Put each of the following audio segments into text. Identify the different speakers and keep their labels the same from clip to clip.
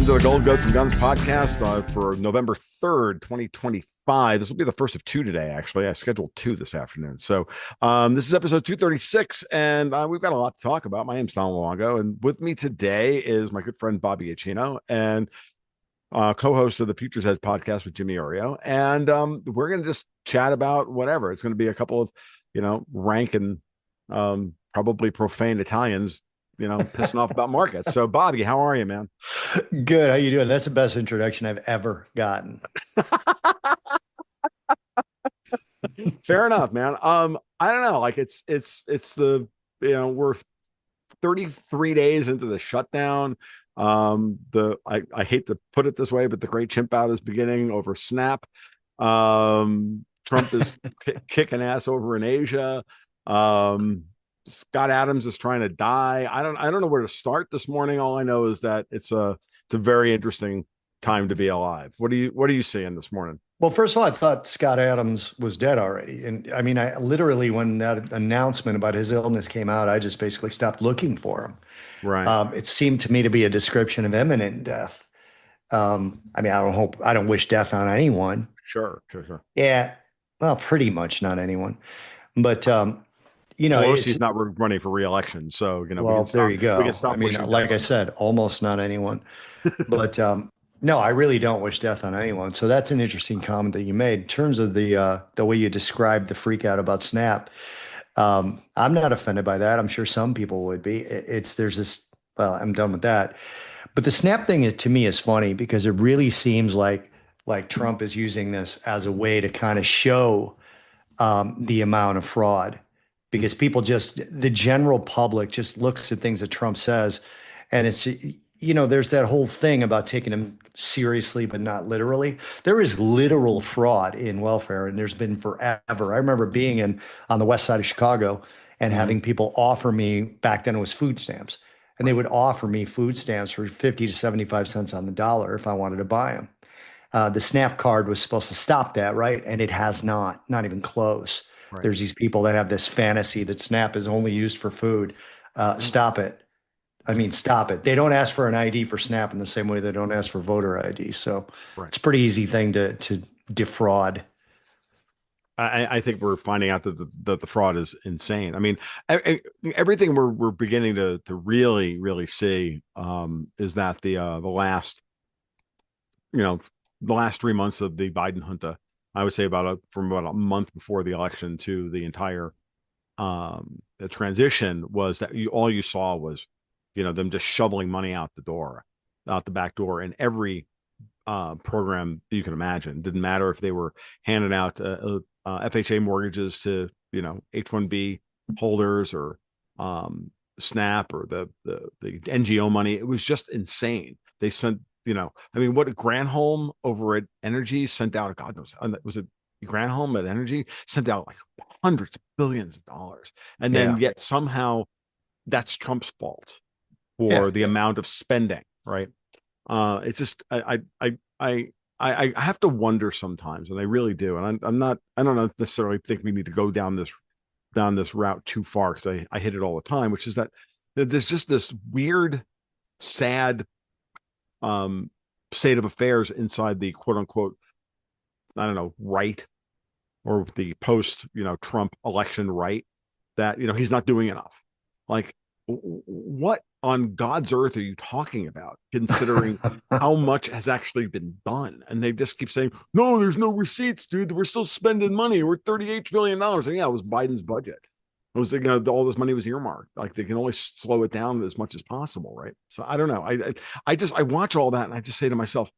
Speaker 1: to the Gold Goats and Guns podcast for November 3rd, 2025. This will be the first of two today, actually. I scheduled two this afternoon. So this is episode 236, and we've got a lot to talk about. My name's Don Luongo, and with me today is my good friend Bob Iaccino and co-host of the Futures Heads podcast with Jimmy Oreo. And we're going to just chat about whatever. It's going to be a couple of, rank and probably profane Italians pissing off about markets. So, Bobby, how are you, man?
Speaker 2: Good. How you doing? That's the best introduction I've ever gotten.
Speaker 1: Fair enough, man. I don't know. Like it's the we're 33 days into the shutdown. I hate to put it this way, but the great chimp out is beginning over Snap. Trump is kicking ass over in Asia. Scott Adams is trying to die. I don't know where to start this morning. All I know is that it's a very interesting time to be alive. What are you seeing this morning?
Speaker 2: Well, first of all, I thought Scott Adams was dead already. And I mean, I literally, when that announcement about his illness came out, I just basically stopped looking for him.
Speaker 1: Right.
Speaker 2: It seemed to me to be a description of imminent death. I mean, I don't wish death on anyone.
Speaker 1: Sure.
Speaker 2: Yeah. Well, pretty much not anyone. But,
Speaker 1: Pelosi's not running for re-election, so
Speaker 2: well, there you go.
Speaker 1: We can stop.
Speaker 2: I mean, like I said, almost not anyone. But no, I really don't wish death on anyone. So that's an interesting comment that you made in terms of the way you described the freak out about Snap. I'm not offended by that. I'm sure some people would be. There's this. Well, I'm done with that. But the Snap thing to me is funny because it really seems like Trump is using this as a way to kind of show the amount of fraud. Because the general public just looks at things that Trump says. And it's, there's that whole thing about taking him seriously, but not literally. There is literal fraud in welfare, and there's been forever. I remember being on the west side of Chicago and having people offer me, back then it was food stamps, and they would offer me food stamps for 50 to 75 cents on the dollar if I wanted to buy them. The SNAP card was supposed to stop that, right? And it has not even close. Right. There's these people that have this fantasy that SNAP is only used for food. Stop it. I mean, stop it. They don't ask for an ID for SNAP in the same way they don't ask for voter ID. So It's a pretty easy thing to defraud.
Speaker 1: I think we're finding out that the fraud is insane. I mean, everything we're beginning to really see is that the last 3 months of the Biden junta, I would say from about a month before the election to the entire the transition, was that all you saw was them just shoveling money out the back door in every program you can imagine. Didn't matter if they were handing out FHA mortgages to H-1B holders or SNAP or the NGO money. It was just insane. They sent what Granholm over at Energy sent out, God knows, was it Granholm at Energy sent out like hundreds of billions of dollars. And then yet somehow that's Trump's fault for the amount of spending, right? It's just, I have to wonder sometimes, and I really do. And I don't necessarily think we need to go down this route too far, because I hit it all the time, which is that there's just this weird, sad state of affairs inside the quote unquote, I don't know, right, or the post Trump election right, that he's not doing enough. Like, what on God's earth are you talking about, considering how much has actually been done? And they just keep saying, no, there's no receipts, dude, we're still spending money, we're $38 trillion. And it was Biden's budget. It was all this money was earmarked. Like, they can only slow it down as much as possible, right? So I don't know. I watch all that and I just say to myself,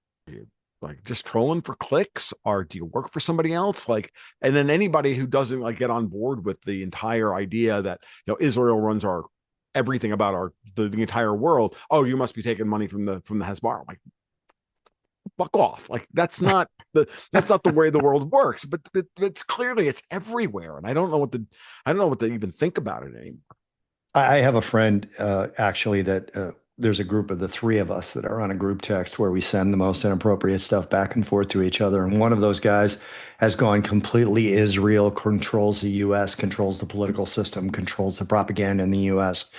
Speaker 1: like, just trolling for clicks, or do you work for somebody else? Like, and then anybody who doesn't get on board with the entire idea that Israel runs everything about the entire world. Oh, you must be taking money from the Hezbollah. I'm like, fuck off. Like, that's not the way the world works. But it's clearly it's everywhere, and I don't know what to even think about it anymore.
Speaker 2: I have a friend actually that there's a group of the three of us that are on a group text where we send the most inappropriate stuff back and forth to each other. And one of those guys has gone completely Israel controls the U.S., controls the political system, controls the propaganda in the U.S.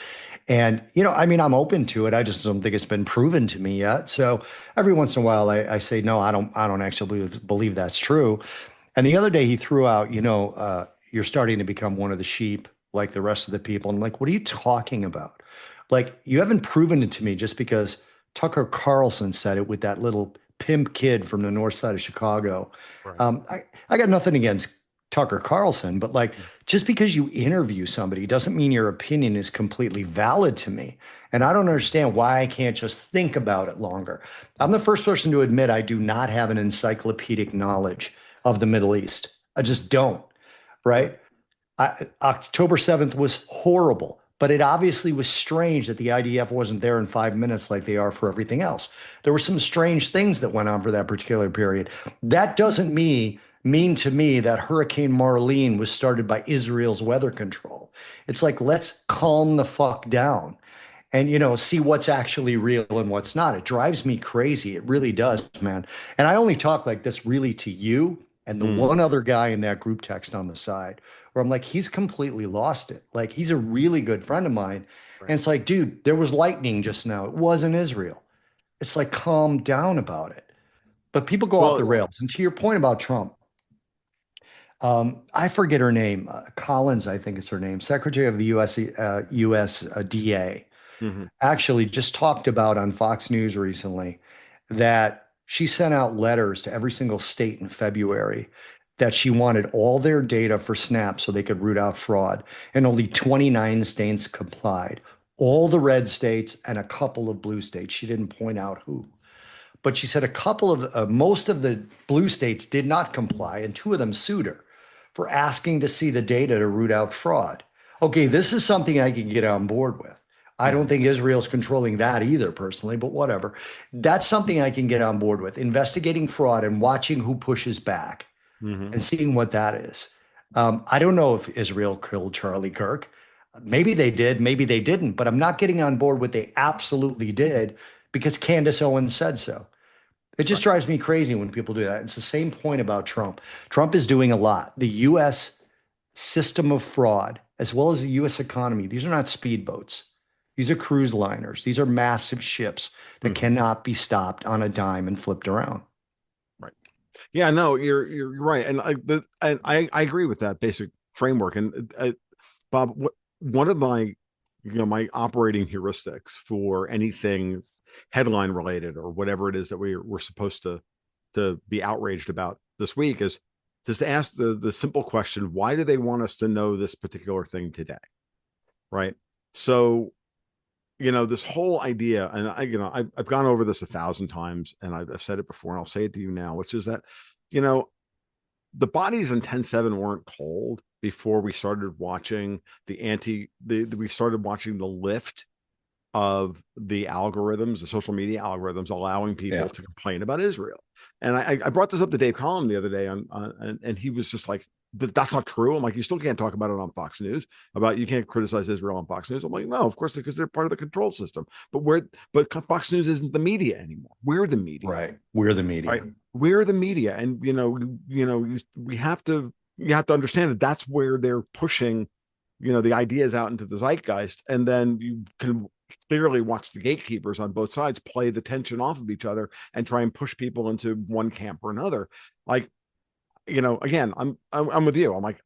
Speaker 2: And, I mean, I'm open to it. I just don't think it's been proven to me yet. So every once in a while I say, no, I don't actually believe that's true. And the other day he threw out, you're starting to become one of the sheep like the rest of the people. And I'm like, what are you talking about? Like, you haven't proven it to me just because Tucker Carlson said it with that little pimp kid from the north side of Chicago.
Speaker 1: Right.
Speaker 2: I got nothing against Tucker Carlson, but like, just because you interview somebody doesn't mean your opinion is completely valid to me. And I don't understand why I can't just think about it longer. I'm the first person to admit I do not have an encyclopedic knowledge of the Middle East. I just don't,
Speaker 1: Right.
Speaker 2: right? October 7th was horrible, but it obviously was strange that the IDF wasn't there in 5 minutes like they are for everything else. There were some strange things that went on for that particular period. That doesn't mean to me that Hurricane Marlene was started by Israel's weather control. It's like, let's calm the fuck down and see what's actually real and what's not. It drives me crazy. It really does, man. And I only talk like this really to you and the
Speaker 1: Mm,
Speaker 2: one other guy in that group text on the side, where I'm like, he's completely lost it. Like, he's a really good friend of mine.
Speaker 1: right.
Speaker 2: And it's like, dude, there was lightning just now. It wasn't Israel. It's like, calm down about it. But people go off the
Speaker 1: Well,
Speaker 2: rails. And to your point about Trump, I forget her name. Collins, I think is her name, Secretary of the U.S. DA,
Speaker 1: mhm,
Speaker 2: actually just talked about on Fox News recently that she sent out letters to every single state in February that she wanted all their data for SNAP so they could root out fraud. And only 29 states complied. All the red states and a couple of blue states. She didn't point out who. But she said most of the blue states did not comply, and two of them sued her for asking to see the data to root out fraud. Okay, this is something I can get on board with. I don't
Speaker 1: mhm,
Speaker 2: think Israel's controlling that either, personally, but whatever. That's something I can get on board with. Investigating fraud and watching who pushes back
Speaker 1: mhm.
Speaker 2: and seeing what that is. I don't know if Israel killed Charlie Kirk. Maybe they did, maybe they didn't, but I'm not getting on board what they absolutely did because Candace Owens said so. It just
Speaker 1: Right.
Speaker 2: drives me crazy when people do that. It's the same point about Trump. Trump is doing a lot. The US system of fraud, as well as the US economy, these are not speedboats. These are cruise liners. These are massive ships that
Speaker 1: Mhm,
Speaker 2: cannot be stopped on a dime and flipped around.
Speaker 1: right. Yeah, no, you're right, and I agree with that basic framework. And Bob, one of my my operating heuristics for anything headline related or whatever it is that we're supposed to be outraged about this week is just to ask the simple question: why do they want us to know this particular thing today? Right. So this whole idea, and I've gone over this 1,000 times, and I've said it before, and I'll say it to you now, which is that you know the bodies in 10-7 weren't cold before we started watching we started watching the lift of the algorithms, the social media algorithms, allowing people
Speaker 2: Yeah.
Speaker 1: to complain about Israel. And I brought this up to Dave Collin the other day and he was just like, that's not true. I'm like, you still can't talk about it on Fox News about you can't criticize Israel on Fox News. I'm like, no, of course, because they're part of the control system. But Fox News isn't the media anymore. We're the media,
Speaker 2: Right. We're the
Speaker 1: right?
Speaker 2: media.
Speaker 1: We're the media, and we have to you have to understand that that's where they're pushing, the ideas out into the zeitgeist, and then you can clearly watch the gatekeepers on both sides play the tension off of each other and try and push people into one camp or another. Like, again, I'm with you. I'm like,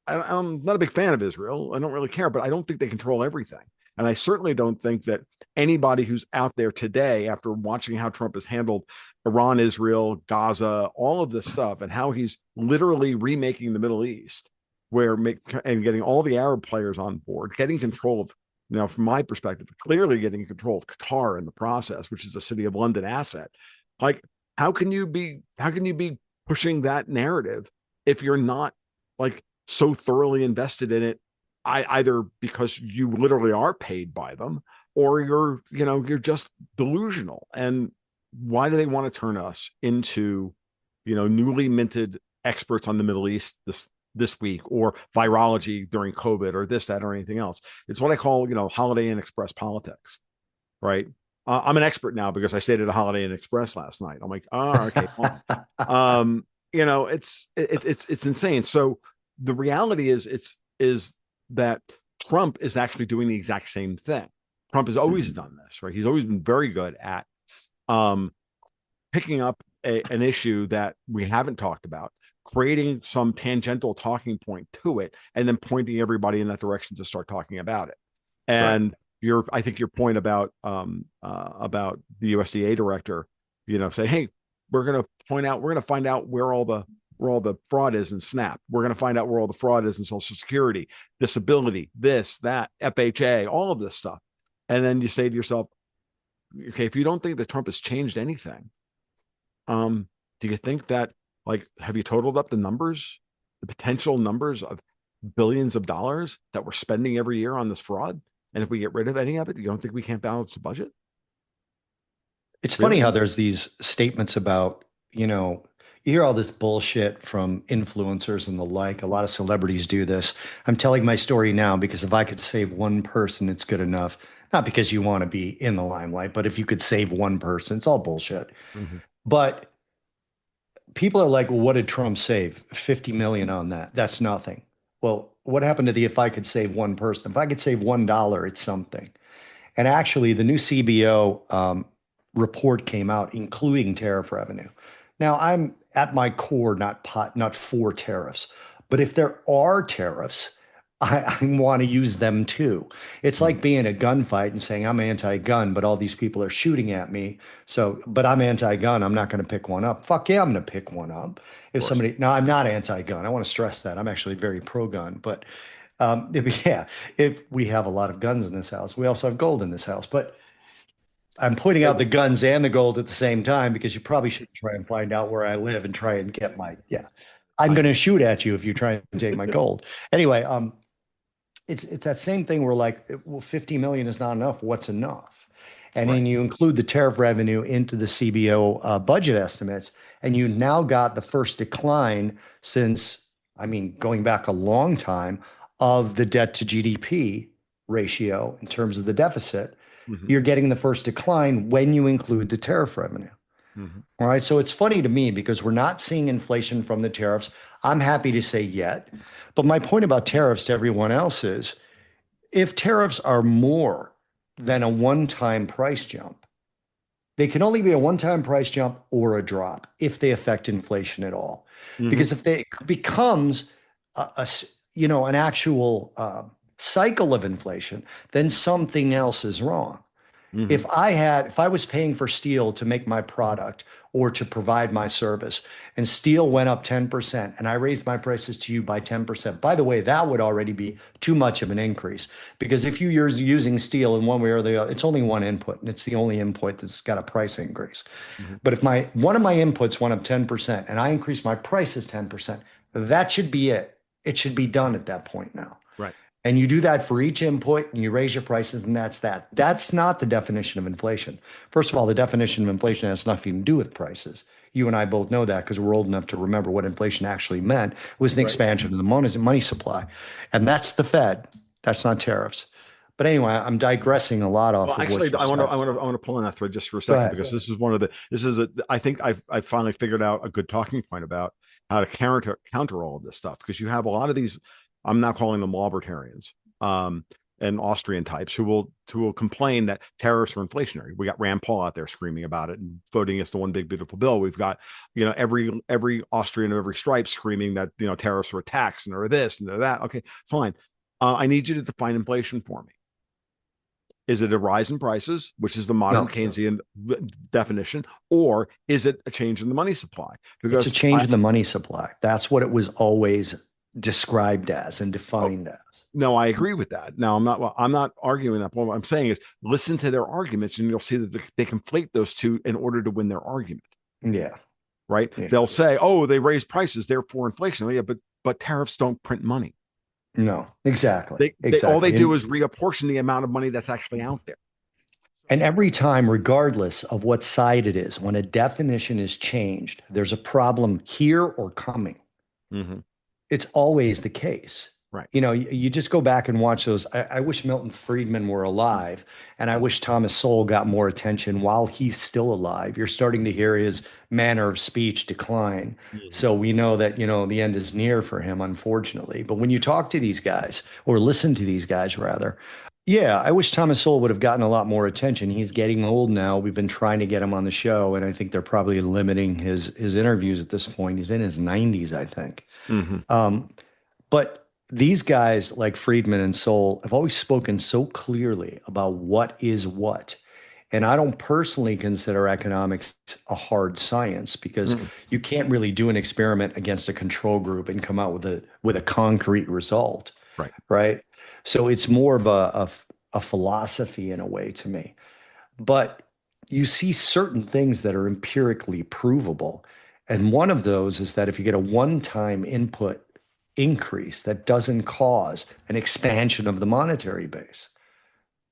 Speaker 1: I'm not a big fan of Israel. I don't really care, but I don't think they control everything. And I certainly don't think that anybody who's out there today, after watching how Trump has handled Iran, Israel, Gaza, all of this stuff, and how he's literally remaking the Middle East, and getting all the Arab players on board, getting control of, from my perspective, clearly getting control of Qatar in the process, which is a City of London asset. Like, how can you be pushing that narrative if you're not like so thoroughly invested in it, either because you literally are paid by them or you're just delusional. And why do they want to turn us into newly minted experts on the Middle East this week, or virology during COVID, or this, that, or anything else? It's what I call Holiday Inn Express politics, right? I'm an expert now because I stayed at a Holiday Inn Express last night. I'm like, oh, okay, fine. It's insane. So the reality is that Trump is actually doing the exact same thing. Trump has always done this, right? He's always been very good at um, picking up an issue that we haven't talked about, creating some tangential talking point to it, and then pointing everybody in that direction to start talking about it.
Speaker 2: Right.
Speaker 1: And I think your point about the USDA director, say, hey, we're going to we're going to find out where all the fraud is in SNAP. We're going to find out where all the fraud is in Social Security, disability, this, that, FHA, all of this stuff. And then you say to yourself, okay, if you don't think that Trump has changed anything, do you think that, like, have you totaled up the numbers, the potential numbers of billions of dollars that we're spending every year on this fraud? And if we get rid of any of it, you don't think we can't balance the budget?
Speaker 2: It's funny
Speaker 1: Really?
Speaker 2: how there's these statements about, you hear all this bullshit from influencers and the like. A lot of celebrities do this. I'm telling my story now because if I could save one person, it's good enough. Not because you want to be in the limelight, but if you could save one person, it's all bullshit.
Speaker 1: Mm-hmm.
Speaker 2: But people are like, well, what did Trump save? 50 million on that. That's nothing. Well, what happened to the if I could save one person? If I could save $1, it's something. And actually, the new CBO report came out, including tariff revenue. Now, I'm at my core not for tariffs, but if there are tariffs, I want to use them too. It's like being a gunfight and saying I'm anti-gun, but all these people are shooting at me. So, but I'm anti-gun. I'm not going to pick one up. Fuck yeah, I'm going to pick one up.
Speaker 1: Of
Speaker 2: If
Speaker 1: course.
Speaker 2: somebody, no, I'm not anti-gun. I want to stress that. I'm actually very pro-gun, but yeah, if we have a lot of guns in this house, we also have gold in this house. But I'm pointing
Speaker 1: Yeah,
Speaker 2: out the guns and the gold at the same time because you probably should try and find out where I live and try and get my, yeah. I'm
Speaker 1: I
Speaker 2: going to shoot at you if you try and take my gold. Anyway, it's that same thing where like, well, 50 million is not enough. What's enough? And
Speaker 1: right.
Speaker 2: then you include the tariff revenue into the CBO budget estimates, and you now got the first decline since, I mean, going back a long time of the debt to GDP ratio in terms of the deficit.
Speaker 1: Mm-hmm.
Speaker 2: You're getting the first decline when you include the tariff revenue.
Speaker 1: Mm-hmm.
Speaker 2: All right. So it's funny to me because we're not seeing inflation from the tariffs. I'm happy to say yet. But my point about tariffs to everyone else is if tariffs are more than a one time price jump, they can only be a one time price jump or a drop if they affect inflation at all.
Speaker 1: Mm-hmm.
Speaker 2: Because if they becomes an actual cycle of inflation, then something else is wrong.
Speaker 1: Mm-hmm.
Speaker 2: If I was paying for steel to make my product or to provide my service and steel went up 10% and I raised my prices to you by 10%, by the way, that would already be too much of an increase because if you're using steel in one way or the other, it's only one input and it's the only input that's got a price increase.
Speaker 1: Mm-hmm.
Speaker 2: But if one of my inputs went up 10% and I increased my prices 10%, that should be it. It should be done at that point now.
Speaker 1: Right.
Speaker 2: And you do that for each input and you raise your prices, and that's that. That's not the definition of inflation. First of all, the definition of inflation has nothing to do with prices. You and I both know that because we're old enough to remember what inflation actually meant. It was an
Speaker 1: Right.
Speaker 2: expansion of the money supply. And that's the Fed. That's not tariffs. But anyway, I'm digressing a lot
Speaker 1: Well,
Speaker 2: off of what
Speaker 1: actually,
Speaker 2: you said.
Speaker 1: I want to pull on that thread just for a
Speaker 2: Go
Speaker 1: second
Speaker 2: ahead.
Speaker 1: because I think I've finally figured out a good talking point about how to counter all of this stuff because you have a lot of these. I'm not calling them libertarians, and Austrian types who will complain that tariffs are inflationary. We got Rand Paul out there screaming about it and voting against the one big beautiful bill. We've got every Austrian of every stripe screaming that tariffs are a tax and they're this and they're that. Okay, fine. I need you to define inflation for me. Is it a rise in prices, which is the modern
Speaker 2: No,
Speaker 1: Keynesian definition, or is it a change in the money supply?
Speaker 2: it's a
Speaker 1: Because
Speaker 2: change in the money supply. That's what it was always described as and defined as.
Speaker 1: no, I agree with that. Now, I'm not arguing that. What I'm saying is, listen to their arguments, and you'll see that they conflate those two in order to win their argument.
Speaker 2: Yeah.
Speaker 1: Right?
Speaker 2: Yeah.
Speaker 1: They'll say, "Oh, they raise prices, therefore inflation." Oh, yeah, but tariffs don't print money.
Speaker 2: No, exactly.
Speaker 1: All they
Speaker 2: Exactly.
Speaker 1: do is reapportion the amount of money that's actually out there.
Speaker 2: And every time, regardless of what side it is, when a definition is changed, there's a problem here or coming.
Speaker 1: Mm-hmm.
Speaker 2: It's always the case.
Speaker 1: Right.
Speaker 2: You just go back and watch those. I wish Milton Friedman were alive, and I wish Thomas Sowell got more attention while he's still alive. You're starting to hear his manner of speech decline.
Speaker 1: Mhm.
Speaker 2: So we know that, the end is near for him, unfortunately. But when you talk to these guys, or listen to these guys rather, yeah, I wish Thomas Sowell would have gotten a lot more attention. He's getting old now. We've been trying to get him on the show, and I think they're probably limiting his interviews at this point. He's in his 90s, I think.
Speaker 1: Hmm.
Speaker 2: Um, but these guys like Friedman and Soul have always spoken so clearly about what is what. And I don't personally consider economics a hard science because
Speaker 1: Hmm.
Speaker 2: you can't really do an experiment against a control group and come out with a concrete result,
Speaker 1: Right.
Speaker 2: right? So it's more of a philosophy in a way to me. But you see certain things that are empirically provable. And one of those is that if you get a one-time input increase, that doesn't cause an expansion of the monetary base,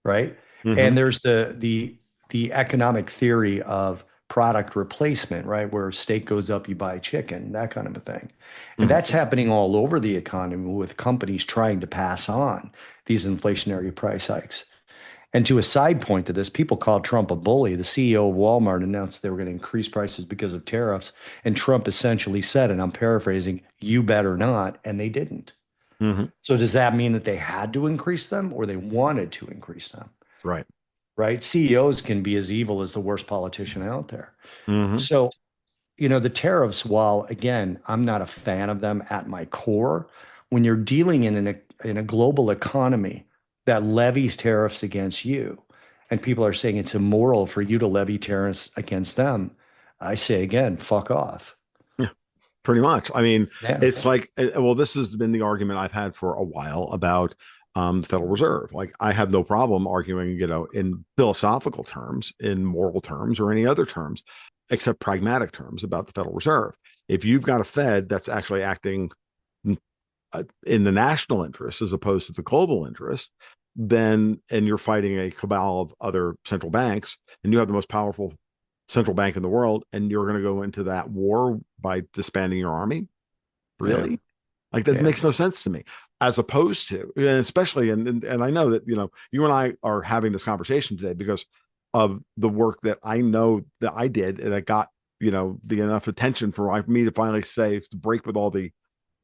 Speaker 2: right?
Speaker 1: Hmm.
Speaker 2: And there's the economic theory of product replacement, right? Where steak goes up, you buy chicken, that kind of a thing. And
Speaker 1: Hmm.
Speaker 2: that's happening all over the economy with companies trying to pass on these inflationary price hikes. And to a side point to this, people called Trump a bully. The CEO of Walmart announced they were going to increase prices because of tariffs. And Trump essentially said, and I'm paraphrasing, you better not. And they didn't.
Speaker 1: Hmm.
Speaker 2: So does that mean that they had to increase them or they wanted to increase them?
Speaker 1: Right.
Speaker 2: Right? CEOs can be as evil as the worst politician out there.
Speaker 1: Hmm.
Speaker 2: So, the tariffs, while again, I'm not a fan of them at my core, when you're dealing in a global economy that levies tariffs against you, and people are saying it's immoral for you to levy tariffs against them, I say again, fuck off.
Speaker 1: Yeah, pretty much. I mean,
Speaker 2: Yeah.
Speaker 1: it's like, well, this has been the argument I've had for a while about the Federal Reserve. Like, I have no problem arguing, in philosophical terms, in moral terms, or any other terms, except pragmatic terms about the Federal Reserve. If you've got a Fed that's actually acting in the national interest as opposed to the global interest, then, and you're fighting a cabal of other central banks, and you have the most powerful central bank in the world, and you're going to go into that war by disbanding your army,
Speaker 2: Yeah.
Speaker 1: really? Like, that
Speaker 2: Yeah.
Speaker 1: makes no sense to me. As opposed to, and especially, and I know that you and I are having this conversation today because of the work that I know that I did, and that got the enough attention for me to finally say, to break with all the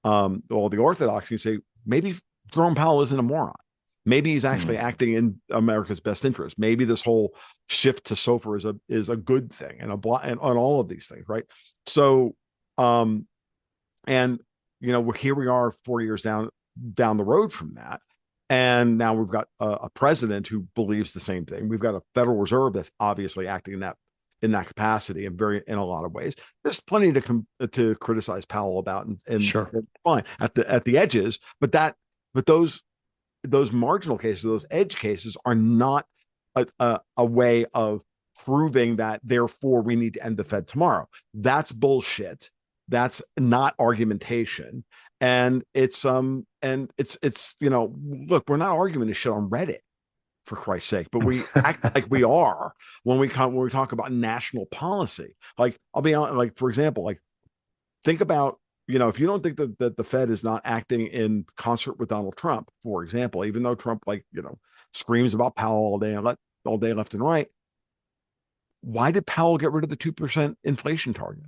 Speaker 1: orthodoxy, and say maybe Jerome Powell isn't a moron. Maybe he's actually
Speaker 2: Mm.
Speaker 1: acting in America's best interest. Maybe this whole shift to SOFR is a good thing, and on all of these things, right? So, and here we are 4 years down the road from that, and now we've got a president who believes the same thing. We've got a Federal Reserve that's obviously acting in that capacity, in a lot of ways. There's plenty to criticize Powell about,
Speaker 2: Sure.
Speaker 1: and fine at the edges, but those marginal cases, those edge cases, are not a way of proving that therefore we need to end the Fed tomorrow. That's bullshit. That's not argumentation. And it's look, we're not arguing this shit on Reddit, for Christ's sake, but we act like we are when we talk about national policy. Like, I'll be honest, like, for example, like, think about, if you don't think that the Fed is not acting in concert with Donald Trump, for example, even though Trump, like, screams about Powell all day left and right, why did Powell get rid of the 2% inflation target?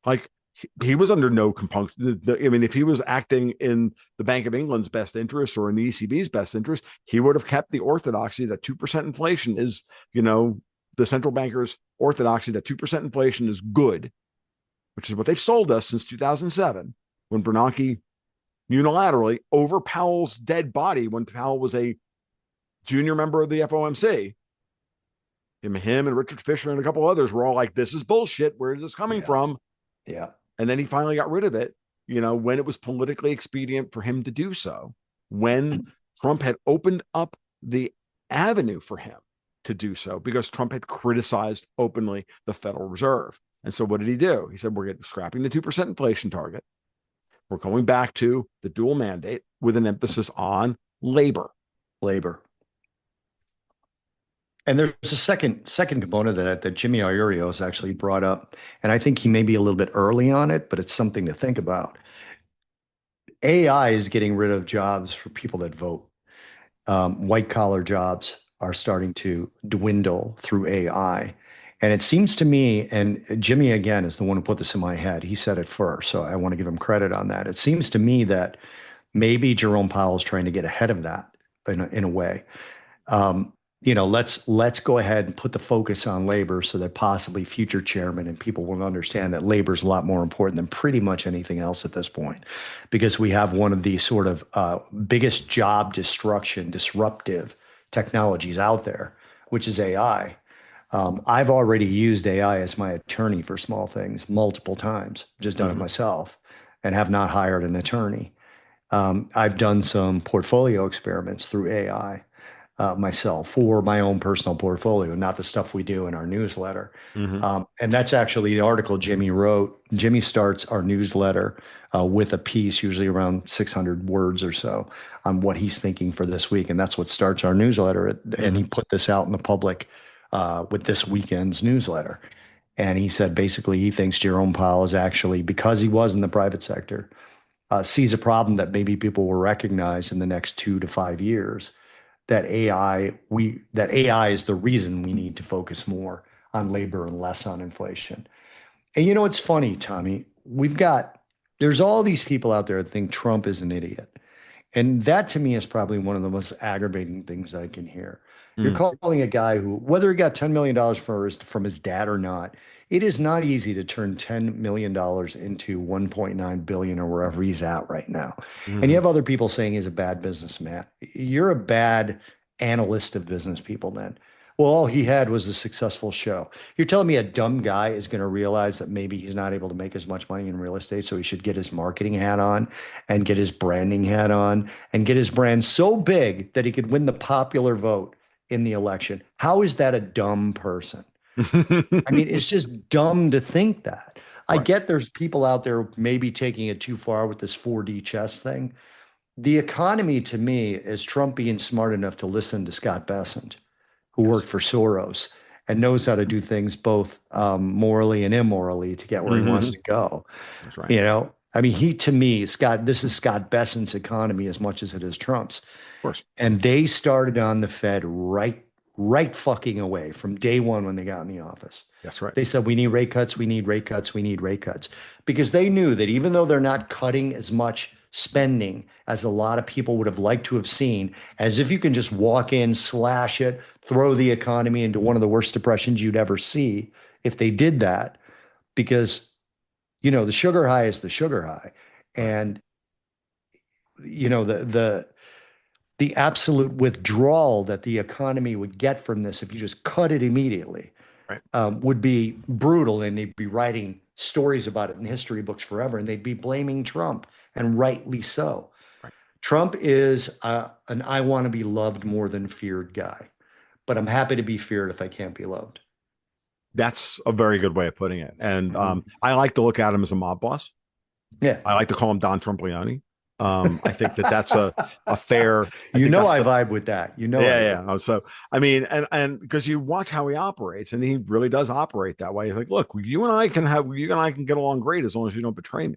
Speaker 1: Like, he was under no compunction. I mean, if he was acting in the Bank of England's best interest or in the ECB's best interest, he would have kept the orthodoxy that 2% inflation is, the central bankers' orthodoxy that 2% inflation is good, which is what they've sold us since 2007, when Bernanke unilaterally, over Powell's dead body, when Powell was a junior member of the FOMC, him and Richard Fisher and a couple others were all like, this is bullshit. Where is this coming
Speaker 2: Yeah.
Speaker 1: from?
Speaker 2: Yeah.
Speaker 1: And then he finally got rid of it, when it was politically expedient for him to do so, when Trump had opened up the avenue for him to do so, because Trump had criticized openly the Federal Reserve. And so what did he do? He said, we're scrapping the 2% inflation target. We're going back to the dual mandate with an emphasis on labor.
Speaker 2: Labor. And there's a second component of that Jimmy Iurios actually brought up, and I think he may be a little bit early on it, but it's something to think about. AI is getting rid of jobs for people that vote. White collar jobs are starting to dwindle through AI. And it seems to me, and Jimmy again is the one who put this in my head. He said it first, so I want to give him credit on that. It seems to me that maybe Jerome Powell is trying to get ahead of that in a way. um, let's go ahead and put the focus on labor so that possibly future chairmen and people will understand that labor is a lot more important than pretty much anything else at this point, because we have one of the sort of biggest job destruction, disruptive technologies out there, which is AI. I've already used AI as my attorney for small things multiple times, just done it
Speaker 1: Hmm.
Speaker 2: myself, and have not hired an attorney. I've done some portfolio experiments through AI myself for my own personal portfolio, not the stuff we do in our newsletter.
Speaker 1: Hmm.
Speaker 2: And that's actually the article Jimmy wrote. Jimmy starts our newsletter with a piece, usually around 600 words or so, on what he's thinking for this week. And that's what starts our newsletter. And
Speaker 1: Hmm.
Speaker 2: he put this out in the public with this weekend's newsletter. And he said basically he thinks Jerome Powell is actually, because he was in the private sector, sees a problem that maybe people will recognize in the next 2 to 5 years, that AI is the reason we need to focus more on labor and less on inflation. And you know it's funny, Tommy? There's all these people out there that think Trump is an idiot. And that to me is probably one of the most aggravating things I can hear. You're
Speaker 1: Hmm.
Speaker 2: calling a guy who, whether he got $10 million from his dad or not, it is not easy to turn $10 million into 1.9 billion or wherever he's at right now. And you
Speaker 1: Hmm.
Speaker 2: have other people saying he's a bad businessman. You're a bad analyst of business people then. Well, all he had was a successful show. You're telling me a dumb guy is going to realize that maybe he's not able to make as much money in real estate, so he should get his marketing hat on and get his branding hat on and get his brand so big that he could win the popular vote in the election. How is that a dumb person? I mean, it's just dumb to think that. I
Speaker 1: Right.
Speaker 2: get there's people out there maybe taking it too far with this 4D chess thing. The economy to me is Trump being smart enough to listen to Scott Bessent, who
Speaker 1: Yes.
Speaker 2: worked for Soros and knows how to do things both morally and immorally to get where he wants
Speaker 1: Hmm.
Speaker 2: to go.
Speaker 1: That's right.
Speaker 2: I mean, he to me, Scott, this is Scott Bessent's economy as much as it is Trump's.
Speaker 1: Of course.
Speaker 2: And they started on the Fed right fucking away from day one when they got in the office.
Speaker 1: That's right.
Speaker 2: They said, we need rate cuts, we need rate cuts, we need rate cuts. Because they knew that even though they're not cutting as much spending as a lot of people would have liked to have seen, as if you can just walk in, slash it, throw the economy into one of the worst depressions you'd ever see if they did that. Because, the sugar high is the sugar high.
Speaker 1: Right.
Speaker 2: And, the absolute withdrawal that the economy would get from this if you just cut it immediately
Speaker 1: Right.
Speaker 2: would be brutal, and they'd be writing stories about it in history books forever, and they'd be blaming Trump, and rightly so.
Speaker 1: Right.
Speaker 2: Trump is an I want to be loved more than feared guy, but I'm happy to be feared if I can't be loved.
Speaker 1: That's a very good way of putting it. And
Speaker 2: Mhm.
Speaker 1: I like to look at him as a mob boss.
Speaker 2: Yeah.
Speaker 1: I like to call him Don Trumpliani. I think that that's a fair. I
Speaker 2: You
Speaker 1: think
Speaker 2: know
Speaker 1: that's
Speaker 2: I
Speaker 1: the
Speaker 2: vibe with that. You know I
Speaker 1: yeah,
Speaker 2: do.
Speaker 1: yeah. So I mean, and because you watch how he operates, and he really does operate that way. He's like, look, you and I can get along great as long as you don't betray me.